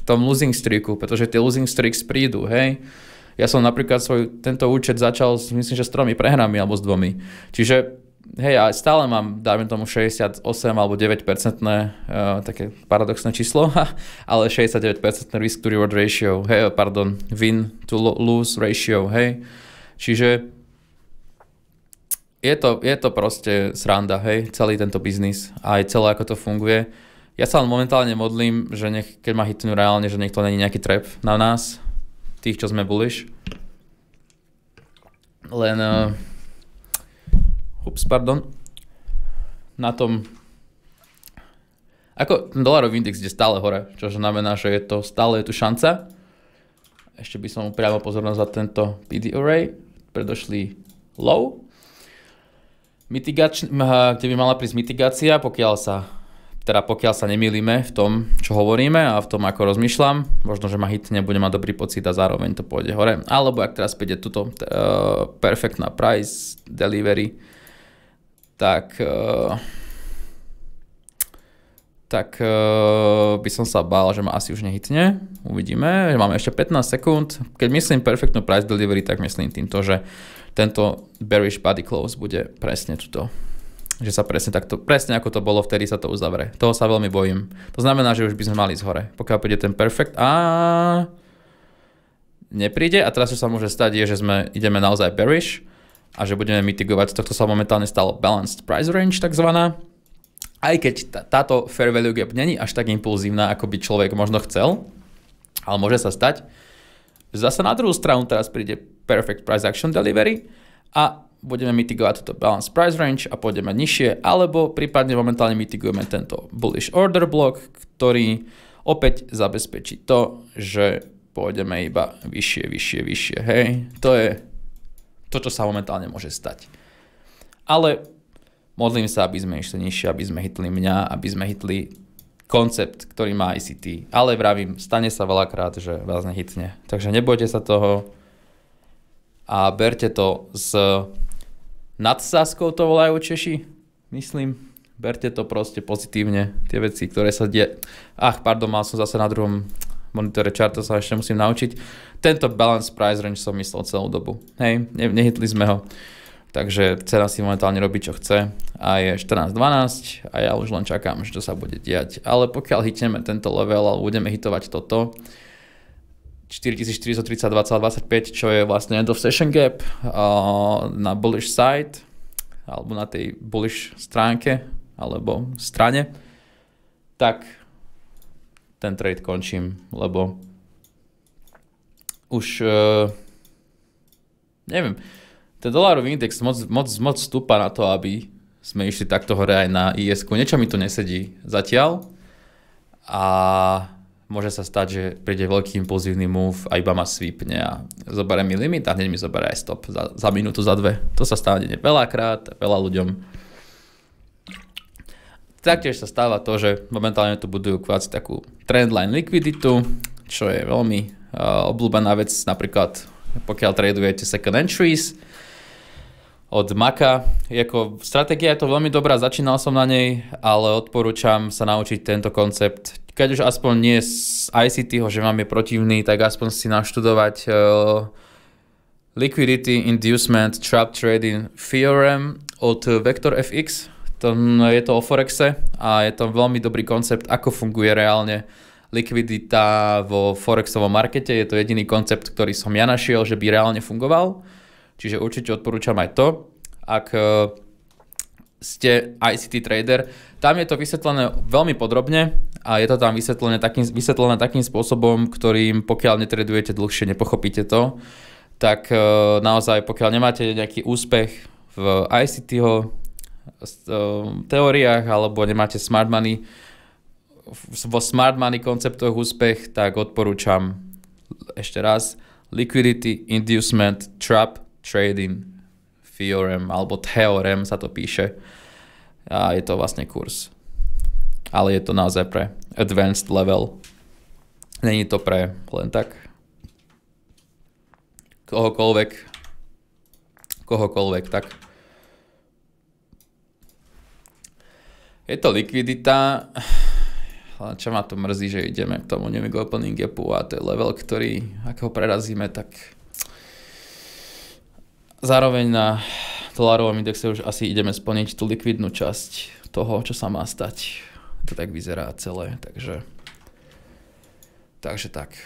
tom losing streaku, pretože tie losing streaks prídu, hej. Ja som napríklad tento účet začal myslím, že s 3 prehrami alebo s 2. Čiže hej, ja stále mám, dajme tomu 68 alebo 9% také paradoxné číslo, ale 69% risk to reward ratio, hej, pardon, win to lose ratio, hej. Čiže je to proste sranda, hej, celý tento biznis a aj celé ako to funguje. Ja sa len momentálne modlím, že keď ma hitnú reálne, že nech to není nejaký trap na nás, tých, čo sme bullish. Len, na tom, ako ten dolarový index ide stále hore, čo znamená, že stále je tu šanca. Ešte by som priamo pozornosť za tento PD array, predošlý low. Kde by mala prísť mitigácia, pokiaľ sa nemýlime v tom, čo hovoríme a v tom, ako rozmýšľam. Možno, že ma hitne, budem mať dobrý pocit a zároveň to pôjde hore. Alebo ak teraz príde tuto perfektná price delivery, tak by som sa bál, že ma asi už nehytne. Uvidíme, že máme ešte 15 sekúnd. Keď myslím perfektnú price delivery, tak myslím týmto, že tento bearish body close bude presne tuto. Že sa presne ako to bolo, vtedy sa to uzavre. Toho sa veľmi bojím. To znamená, že už by sme mali ísť hore. Pokiaľ príde ten perfect a nepríde a teraz čo sa môže stať je, že ideme naozaj bearish a že budeme mitigovať. Tohto sa momentálne stalo balanced price range takzvaná. Aj keď táto fair value gap není až tak impulzívna, ako by človek možno chcel, ale môže sa stať. Zase na druhú stranu teraz príde perfect price action delivery a budeme mitigovať toto balance price range a pôjdeme nižšie, alebo prípadne momentálne mitigujeme tento bullish order block, ktorý opäť zabezpečí to, že pôjdeme iba vyššie, hej. To je to, čo sa momentálne môže stať. Ale modlím sa, aby sme išli nižšie, aby sme hitli mňa, aby sme hitli koncept, ktorý má ICT. Ale vravím, stane sa veľakrát, že vás nehytne. Takže nebojte sa toho a berte to s nadsázkou, to volajú Češi, myslím. Berte to proste pozitívne, tie veci, ktoré sa mal som zase na druhom monitore charta, sa ešte musím naučiť. Tento balance price range som myslel celú dobu. Hej, nehytli sme ho. Takže cena si momentálne robí, čo chce a je 14.12 a ja už len čakám, že to sa bude diať. Ale pokiaľ hitneme tento level a budeme hitovať toto 4432,25, čo je vlastne end of session gap na bullish side alebo na tej bullish stránke alebo strane, tak ten trade končím, lebo už neviem, ten dolarový index moc stúpa na to, aby sme išli takto hore aj na IS-ku. Niečo mi tu nesedí zatiaľ a môže sa stať, že príde veľký impulzívny move a iba ma sweepne a zoberie mi limit a hneď mi zoberie aj stop za minútu, za 2. To sa stane veľakrát, veľa ľuďom. Taktiež sa stáva to, že momentálne tu budujú kváci takú trendline likviditu, čo je veľmi obľúbená vec, napríklad pokiaľ tradujete second entries od Maka. Stratégia je to veľmi dobrá, začínal som na nej, ale odporúčam sa naučiť tento koncept. Keď už aspoň nie z ICT-ho, že vám je protivný, tak aspoň si naštudovať Liquidity Inducement Trap Trading Theorem od Vector FX. Je to o Forexe a je to veľmi dobrý koncept, ako funguje reálne likvidita vo Forexovom markete. Je to jediný koncept, ktorý som ja našiel, že by reálne fungoval. Čiže určite odporúčam aj to, ak ste ICT trader. Tam je to vysvetlené veľmi podrobne a je to tam vysvetlené takým spôsobom, ktorým pokiaľ netradujete dlhšie, nepochopíte to, tak naozaj pokiaľ nemáte nejaký úspech v ICT teóriách alebo nemáte smart money vo smart money konceptoch úspech, tak odporúčam ešte raz liquidity, inducement, trap, trading, theorem, alebo theorem sa to píše. A je to vlastne kurz. Ale je to naozaj pre advanced level. Není to pre len tak kohokoľvek, tak. Je to likvidita, čo ma tu mrzí, že ideme k tomu New Week Opening Gapu a to je level, ktorý, ak ho prerazíme, tak zároveň na dolárovom indexe už asi ideme splniť tú likvidnú časť toho, čo sa má stať. To tak vyzerá celé, takže tak.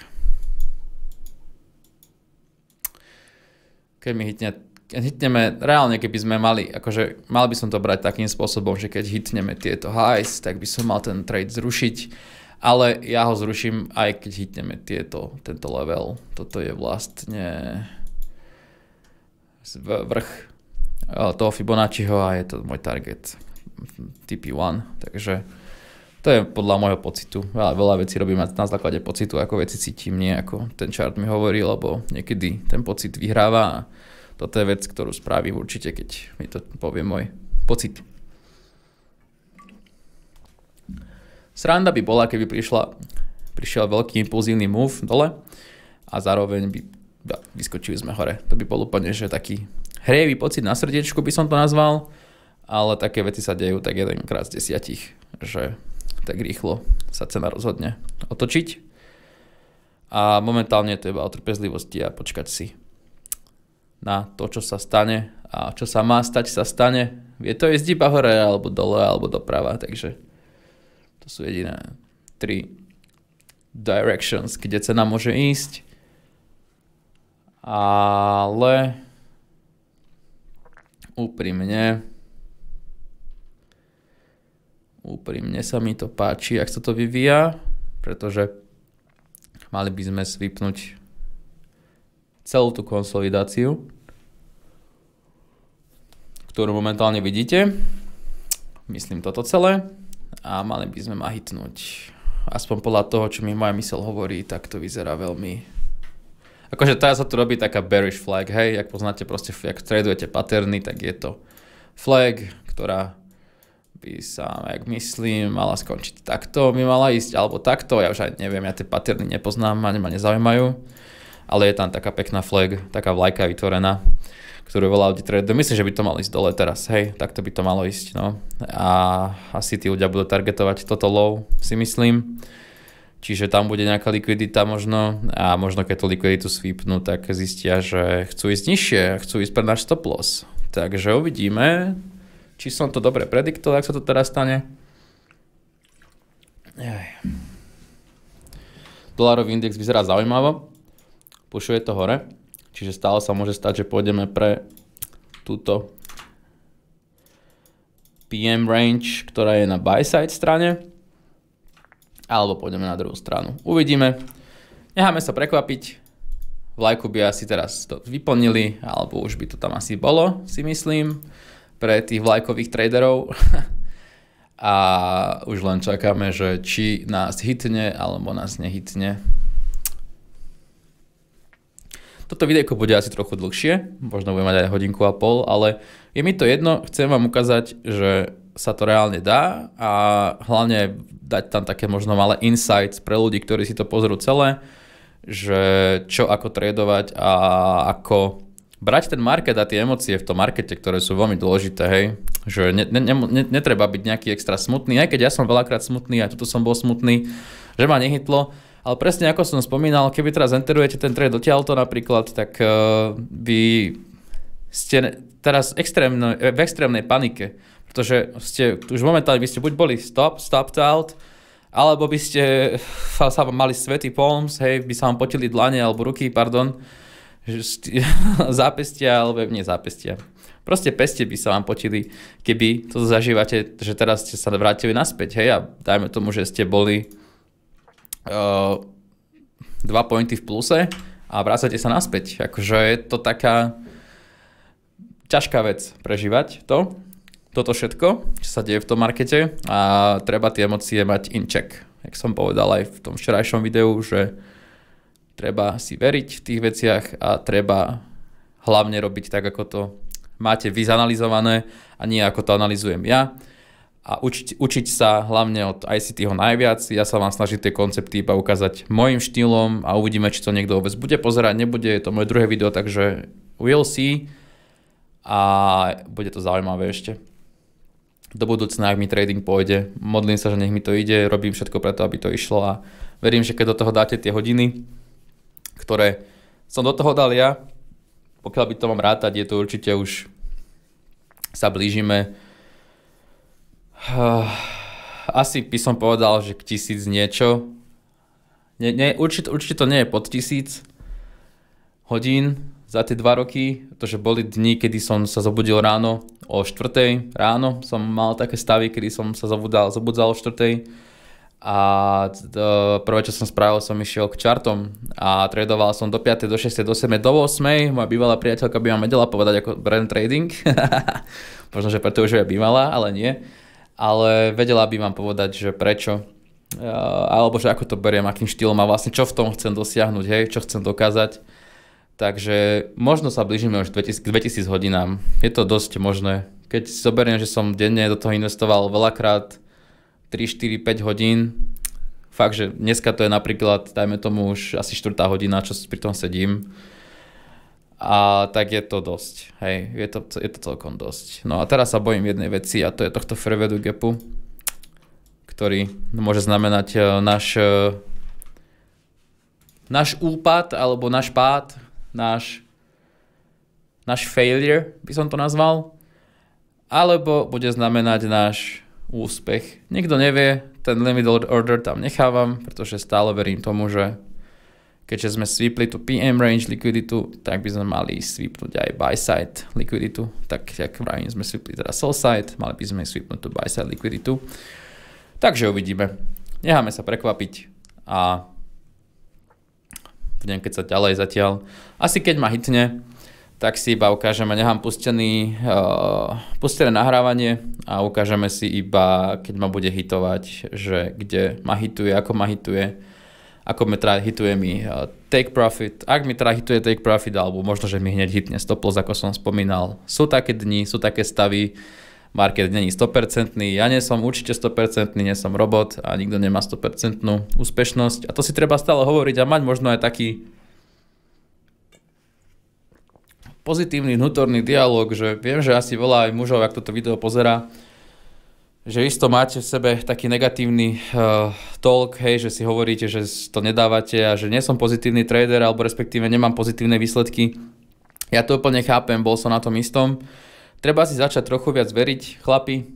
Keď mi hitneme, reálne keby sme mali, akože mal by som to brať takým spôsobom, že keď hitneme tieto highs, tak by som mal ten trade zrušiť, ale ja ho zruším aj keď hitneme tento level. Toto je vlastne vrch toho Fibonacciho a je to môj target TP1, takže to je podľa môjho pocitu. Veľa vecí robím na základe pocitu, ako veci cítim, nie ako ten chart mi hovorí, lebo niekedy ten pocit vyhráva a toto je vec, ktorú spravím určite, keď mi to povie môj pocit. Sranda by bola, keby prišiel veľký impulzívny move dole a zároveň by vyskočili sme hore. To by bol úplne, že taký hrievý pocit na srdiečku by som to nazval, ale také veci sa dejú tak jedenkrát z 10, že tak rýchlo sa cena rozhodne otočiť. A momentálne to je iba o trpezlivosti a počkať si na to, čo sa stane. A čo sa má stať, sa stane. Je to ísť iba hore, alebo dole, alebo doprava. Takže to sú jediné 3 directions, kde cena môže ísť. Ale úprimne sa mi to páči, ak sa to vyvíja, pretože mali by sme svipnúť celú tú konsolidáciu, ktorú momentálne vidíte. Myslím toto celé a mali by sme ma hitnúť. Aspoň podľa toho, čo mi moja myseľ hovorí, tak to vyzerá veľmi... Akože teraz sa tu robí taká bearish flag, hej, ak poznáte proste, ak tradujete paterny, tak je to flag, ktorá by sa, jak myslím, mala skončiť takto, by mala ísť, alebo takto, ja už aj neviem, ja tie paterny nepoznám, ma nezaujímajú, ale je tam taká pekná flag, taká vlajka vytvorená, ktorú veľa ľudí traduje. Myslím, že by to malo ísť dole teraz, hej, takto by to malo ísť, no. A asi tí ľudia budú targetovať toto low, si myslím. Čiže tam bude nejaká likvidita možno a možno keď tú likviditu sweepnú, tak zistia, že chcú ísť nižšie, chcú ísť pre náš stop loss. Takže uvidíme, či som to dobre prediktoval, ak sa to teraz stane. Dolárový index vyzerá zaujímavo, pušuje to hore, čiže stále sa môže stať, že pôjdeme pre túto PM range, ktorá je na buy side strane, alebo pôjdeme na druhú stranu. Uvidíme. Necháme sa prekvapiť. Vlajku by asi teraz to vyplnili, alebo už by to tam asi bolo, si myslím, pre tých vlajkových traderov. A už len čakáme, že či nás hitne, alebo nás nehitne. Toto videjko bude asi trochu dlhšie, možno bude mať aj 1,5 hodiny, ale je mi to jedno, chcem vám ukázať, že sa to reálne dá a hlavne dať tam také možno malé insights pre ľudí, ktorí si to pozrú celé, že čo ako tradovať a ako brať ten market a tie emócie v tom markete, ktoré sú veľmi dôležité, hej, že netreba byť nejaký extra smutný, aj keď ja som veľakrát smutný, aj tuto som bol smutný, že ma nehytlo, ale presne ako som spomínal, keby teraz enterujete ten trade dotiaľto napríklad, tak vy ste teraz v extrémnej panike, pretože ste už momentálne by ste buď boli stopped out, alebo by ste sa mali sweaty palms, hej, by sa vám potili dlane alebo ruky, pardon, zápestia, alebo nie zápestia. Proste peste by sa vám potili, keby to zažívate, že teraz ste sa vrátili naspäť, hej, a dajme tomu, že ste boli 2 pointy v pluse a vracate sa naspäť. Akože je to taká ťažká vec prežívať toto všetko, čo sa deje v tom markete a treba tie emócie mať in check. jak som povedal aj v tom včerajšom videu, že treba si veriť v tých veciach a treba hlavne robiť tak, ako to máte vy zanalizované a nie ako to analyzujem ja. A učiť sa hlavne od ICTho najviac. Ja sa vám snažím tie koncepty iba ukázať môjim štýlom a uvidíme, či to niekto vôbec bude pozerať. Nebude, je to moje druhé video, takže we'll see. A bude to zaujímavé ešte. Do budúcna, ak mi trading pôjde, modlím sa, že nech mi to ide, robím všetko preto, aby to išlo a verím, že keď do toho dáte tie hodiny, ktoré som do toho dal ja, pokiaľ by to mám rátať, je to určite už sa blížime. Asi by som povedal, že k 1000 niečo. Určite to nie je pod 1000 hodín za tie 2 roky, pretože boli dni, kedy som sa zobudil ráno o 4 ráno. Som mal také stavy, kedy som sa zobudzal o 4 a prvé, čo som spravil, som išiel k čartom a tradoval som do 5, do 6, do 7, do 8. Moja bývalá priateľka by vám vedela povedať ako brand trading. Možno, že preto už je bývalá, ale nie. Ale vedela by vám povedať, že prečo, alebo že ako to beriem, akým štýlom a vlastne čo v tom chcem dosiahnuť, hej, čo chcem dokázať. Takže možno sa blížime už k 2000 hodinám. Je to dosť možné. Keď si zoberiem, že som denne do toho investoval veľakrát 3, 4, 5 hodín, fakt, že dneska to je napríklad, dajme tomu už asi 4. hodina, čo pri tom sedím. A tak je to dosť, hej, je to celkom dosť. No a teraz sa bojím jednej veci a to je tohto fair value gapu, ktorý môže znamenať náš úpad, alebo náš pád, náš failure, by som to nazval, alebo bude znamenať náš úspech. Nikto nevie, ten limit order tam nechávam, pretože stále verím tomu, že keďže sme sweepli tú PM range likviditu, tak by sme mali sweepnúť aj buy side likviditu. Tak jak vravím, sme sweepli teda sell side, mali by sme sweepnúť tú buy side likviditu. Takže uvidíme. Necháme sa prekvapiť a budem keď sa ďalej zatiaľ. Asi keď ma hitne, tak si iba ukážeme, nechám pustené nahrávanie a ukážeme si iba, keď ma bude hitovať, že kde ma hituje, ako ma hituje. Ako mi teda hituje mi take profit, ak mi teda hituje take profit, alebo možno, že mi hneď hitne stop loss, ako som spomínal. Sú také dni, sú také stavy, market není 100%, ja nie som určite 100%, nie som robot a nikto nemá 100% úspešnosť. A to si treba stále hovoriť a mať možno aj taký pozitívny vnútorný dialog, že viem, že asi veľa aj mužov, ak toto video pozerá, že isto máte v sebe taký negatívny talk, hej, že si hovoríte, že to nedávate a že nie som pozitívny trader, alebo respektíve nemám pozitívne výsledky. Ja to úplne chápem, bol som na tom istom. Treba si začať trochu viac veriť, chlapi,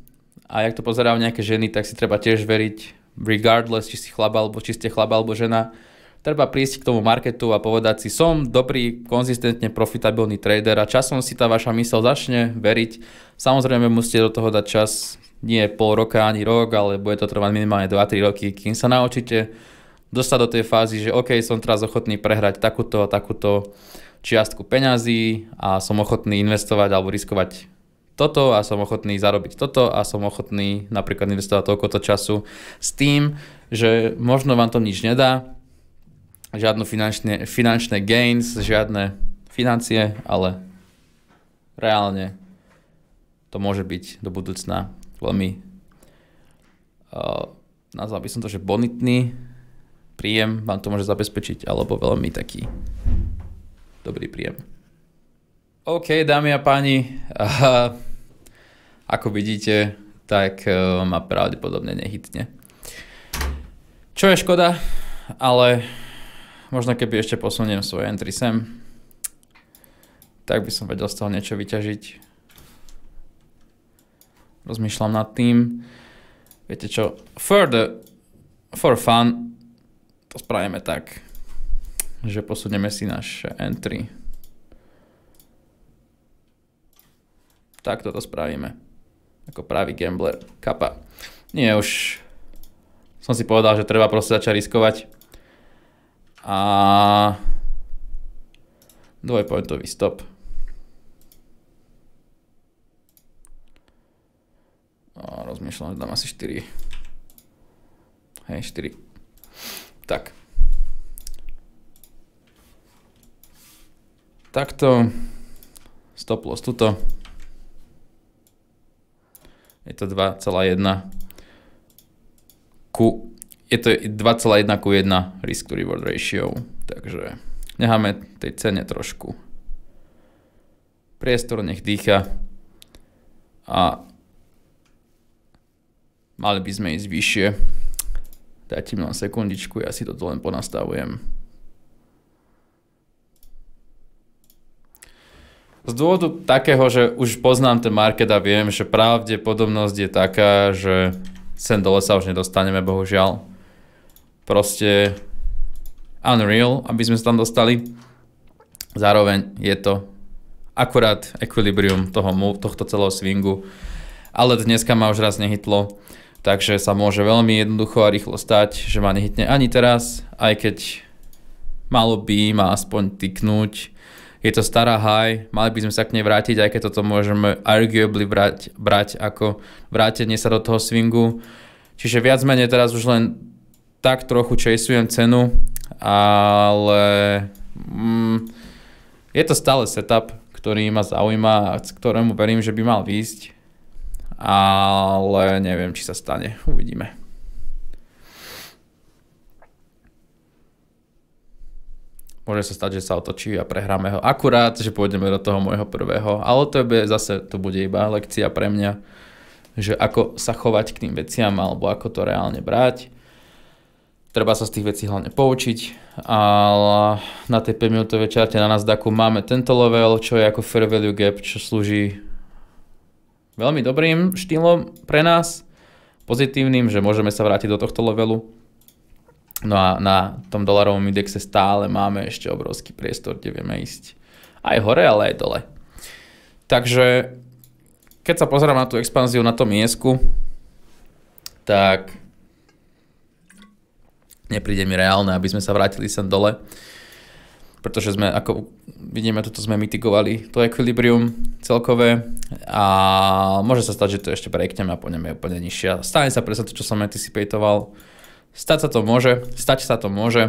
a jak to pozerajú nejaké ženy, tak si treba tiež veriť, regardless, či ste chlap alebo žena. Treba prísť k tomu marketu a povedať si, som dobrý, konzistentne profitabilný trader a časom si tá vaša myseľ začne veriť. Samozrejme musíte do toho dať čas, nie pol roka ani rok, ale bude to trvať minimálne 2-3 roky, kým sa naučíte dostať do tej fázy, že OK, som teraz ochotný prehrať takúto čiastku peňazí a som ochotný investovať alebo riskovať toto a som ochotný zarobiť toto a som ochotný napríklad investovať toľkoto času s tým, že možno vám to nič nedá, žiadne finančné gains, žiadne financie, ale reálne to môže byť do budúcna veľmi, nazval by som to, že bonitný príjem vám to môže zabezpečiť, alebo veľmi taký dobrý príjem. OK, dámy a páni, ako vidíte, tak ma pravdepodobne nehytne. Čo je škoda, ale možno keby ešte posuniem svoje entry sem, tak by som vedel z toho niečo vyťažiť. Rozmýšľam nad tým. Viete čo, for fun to spravíme tak, že posunieme si naše entry. Tak toto spravíme. Ako pravý gambler. Kapa. Nie, už som si povedal, že treba proste začať riskovať. A dvojpointový stop. Rozmýšľam, že dám asi 4 Hej, 4. Tak. Takto. Stop loss tuto. Je to 2,1 je to 2,1 ku 1 risk to reward ratio. Takže necháme tej cene trošku priestor, nech dýcha. A mali by sme ísť vyššie. Dajte mi len sekundičku, ja si toto len ponastavujem. Z dôvodu takého, že už poznám ten market a viem, že pravdepodobnosť je taká, že sem dole sa už nedostaneme, bohužiaľ. Proste unreal, aby sme sa tam dostali. Zároveň je to akurát equilibrium tohto celého swingu. Ale dneska ma už raz nehytlo, takže sa môže veľmi jednoducho a rýchlo stať, že ma nehytne ani teraz, aj keď malo by ma aspoň tyknúť. Je to stará high, mali by sme sa k nej vrátiť, aj keď toto môžeme arguably brať ako vrátenie sa do toho swingu. Čiže viac menej teraz už len tak trochu chaseujem cenu, ale je to stále setup, ktorý ma zaujíma a ktorému verím, že by mal výjsť. Ale neviem, či sa stane. Uvidíme. Môže sa stať, že sa otočí a prehráme ho. Akurát, že pôjdeme do toho môjho prvého. Ale to bude iba lekcia pre mňa, že ako sa chovať k tým veciam alebo ako to reálne brať. Treba sa z tých vecí hlavne poučiť. Ale na tej 5-minútovej čarte na Nasdaqu máme tento level, čo je ako fair value gap, čo slúži veľmi dobrým štýlom pre nás. Pozitívnym, že môžeme sa vrátiť do tohto levelu. No a na tom dolarovom indexe stále máme ešte obrovský priestor, kde vieme ísť aj hore, ale aj dole. Takže keď sa pozerám na tú expanziu na tom miesku, tak nepríde mi reálne, aby sme sa vrátili sem dole, pretože sme, ako vidíme, tuto sme mitigovali to equilibrium celkové a môže sa stať, že to ešte breakneme a pôjdeme úplne nižšie. Stane sa presne to, čo som anticipatoval. Stať sa to môže,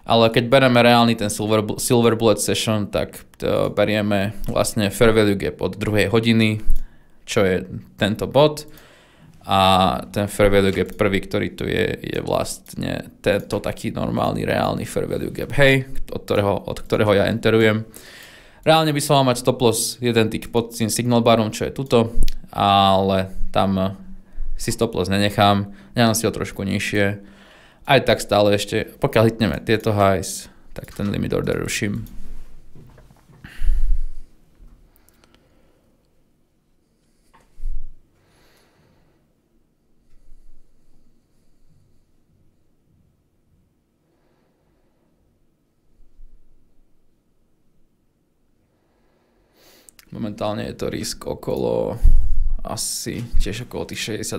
ale keď bereme reálny ten Silver Bullet Session, tak berieme vlastne fair value gap od 2 hodiny, čo je tento bod, a ten fair value gap prvý, ktorý tu je vlastne tento taký normálny, reálny fair value gap, hej, od ktorého ja enterujem. Reálne by som mal mať stop loss jeden tick pod tým signal barom, čo je tuto, ale tam si stop loss nenechám si ho trošku nižšie. Aj tak stále ešte, pokiaľ hitneme tieto highs, tak ten limit order ruším. Momentálne je to risk okolo asi tiež okolo tých $60.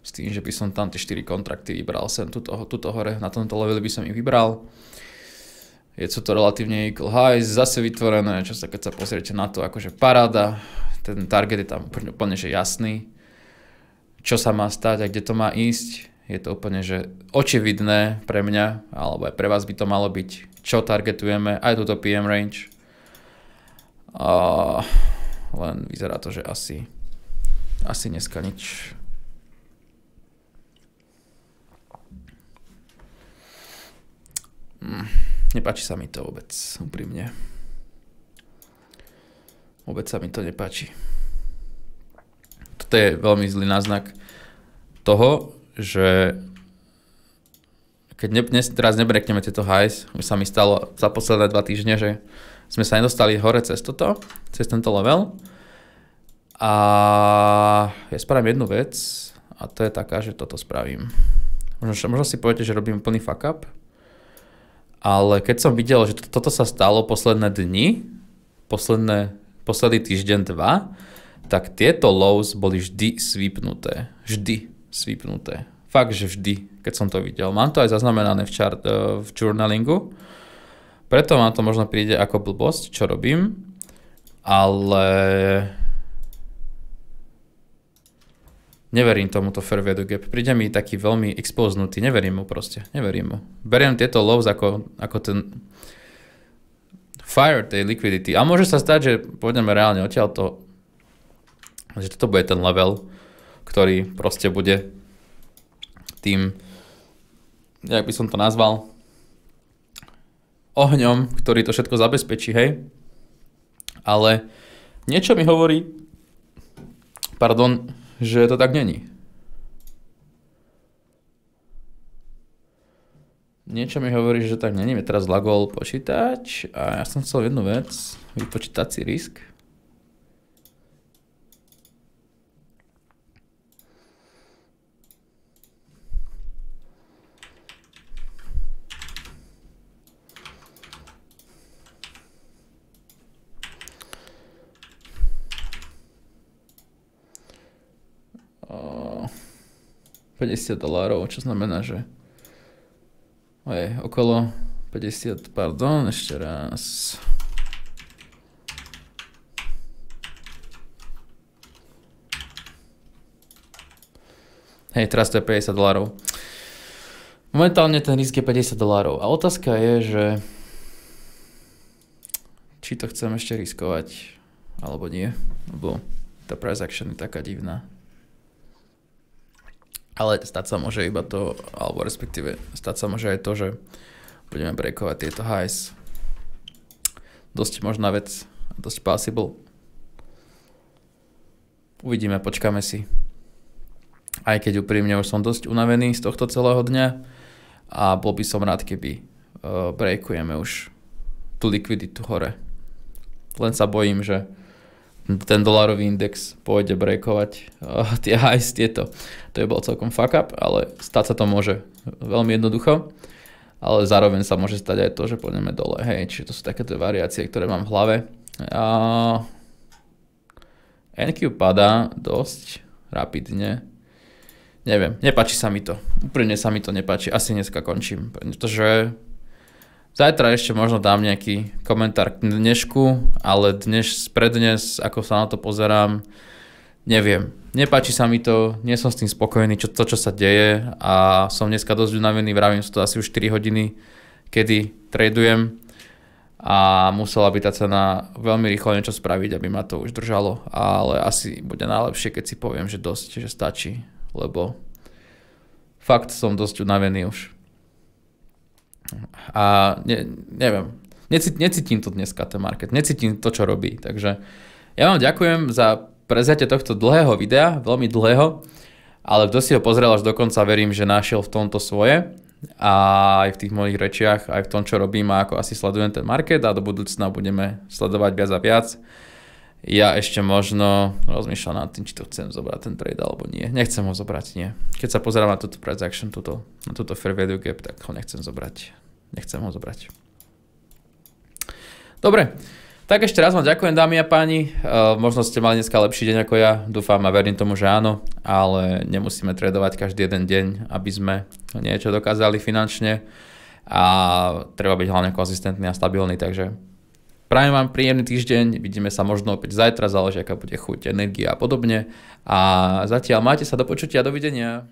S tým, že by som tam tie 4 kontrakty vybral sem, tuto hore, na tomto leveli by som ich vybral. Sú to relatívne equal highs, zase vytvorené, čo sa, keď sa pozriete na to, akože paráda, ten target je tam úplne že jasný, čo sa má stať a kde to má ísť. Je to úplne že očividné pre mňa, alebo aj pre vás by to malo byť, čo targetujeme, aj túto PM range. Len vyzerá to, že asi dneska nič. Nepáči sa mi to vôbec, úprimne. Vôbec sa mi to nepáči. Toto je veľmi zlý náznak toho, že keď teraz nebrekneme tieto highs, už sa mi stalo za posledné 2 týždne, že sme sa nedostali hore cez tento level. A ja spravím jednu vec a to je taká, že toto spravím. Možno si poviete, že robím plný fuck up, ale keď som videl, že toto sa stalo posledné dni, posledný týždeň, 2, tak tieto lows boli vždy sweepnuté. Fakt, že vždy, keď som to videl. Mám to aj zaznamenané v journalingu, preto vám to možno príde ako blbosť, čo robím, ale Neverím tomuto fair value gap. Príde mi taký veľmi expoznutý. Neverím mu proste. Neverím mu. Beriem tieto lows ako ten fire tej liquidity. A môže sa stať, že pôjdeme reálne odtiaľto, že toto bude ten level, ktorý proste bude tým, jak by som to nazval, ohňom, ktorý to všetko zabezpečí, hej. Ale niečo mi hovorí, že to tak není. Niečo mi hovorí, že tak není. Mi teraz lagol počítač a ja som chcel jednu vec, vypočítať si risk. $50, čo znamená, že je okolo 50, ešte raz. Hej, teraz to je $50. Momentálne ten risk je $50. A otázka je, že či to chcem ešte riskovať, alebo nie. Lebo tá price action je taká divná. Ale stať sa môže iba to, alebo respektíve stať sa môže aj to, že budeme breakovať tieto highs. Dosť možná vec, dosť possible. Uvidíme, počkáme si. Aj keď úprimne už som dosť unavený z tohto celého dňa a bol by som rád, keby breakujeme už tú likviditu hore. Len sa bojím, že ten dolarový index pôjde breakovať tie highs tieto. To je bol celkom fuck up, ale stať sa to môže veľmi jednoducho. Ale zároveň sa môže stať aj to, že pôjdeme dole. Hej, čiže to sú takéto variácie, ktoré mám v hlave. NQ padá dosť rapidne. Neviem, nepáči sa mi to. Úprimne sa mi to nepáči. Asi dneska končím, pretože zajtra ešte možno dám nejaký komentár k dnešku, ale prednes, ako sa na to pozerám, neviem. Nepáči sa mi to, nie som s tým spokojný, čo sa deje a som dneska dosť unavený, vravím, sú to asi už 4 hodiny, kedy tradujem a musela by tá cena veľmi rýchlo niečo spraviť, aby ma to už držalo, ale asi bude najlepšie, keď si poviem, že dosť, že stačí, lebo fakt som dosť unavený už. A neviem, necítim to dneska ten market, necítim to, čo robí, takže ja vám ďakujem za prevzatie tohto dlhého videa, veľmi dlhého, ale kto si ho pozrel až do konca, verím, že našiel v tomto svoje a aj v tých mojich rečiach, aj v tom, čo robím a ako asi sledujem ten market a do budúcna budeme sledovať viac a viac. Ja ešte možno rozmýšľam nad tým, či to chcem zobrať ten trade alebo nie. Nechcem ho zobrať, nie. Keď sa pozerám na túto price action, na túto fair value gap, tak ho nechcem zobrať. Nechcem ho zobrať. Dobre, tak ešte raz vám ďakujem, dámy a páni. Možno ste mali dneska lepší deň ako ja. Dúfam a verím tomu, že áno, ale nemusíme tradovať každý jeden deň, aby sme niečo dokázali finančne a treba byť hlavne konzistentný a stabilný, takže prajem vám príjemný týždeň, vidíme sa možno opäť zajtra, záleží aká bude chuť, energia a podobne. A zatiaľ majte sa, do počutia, dovidenia.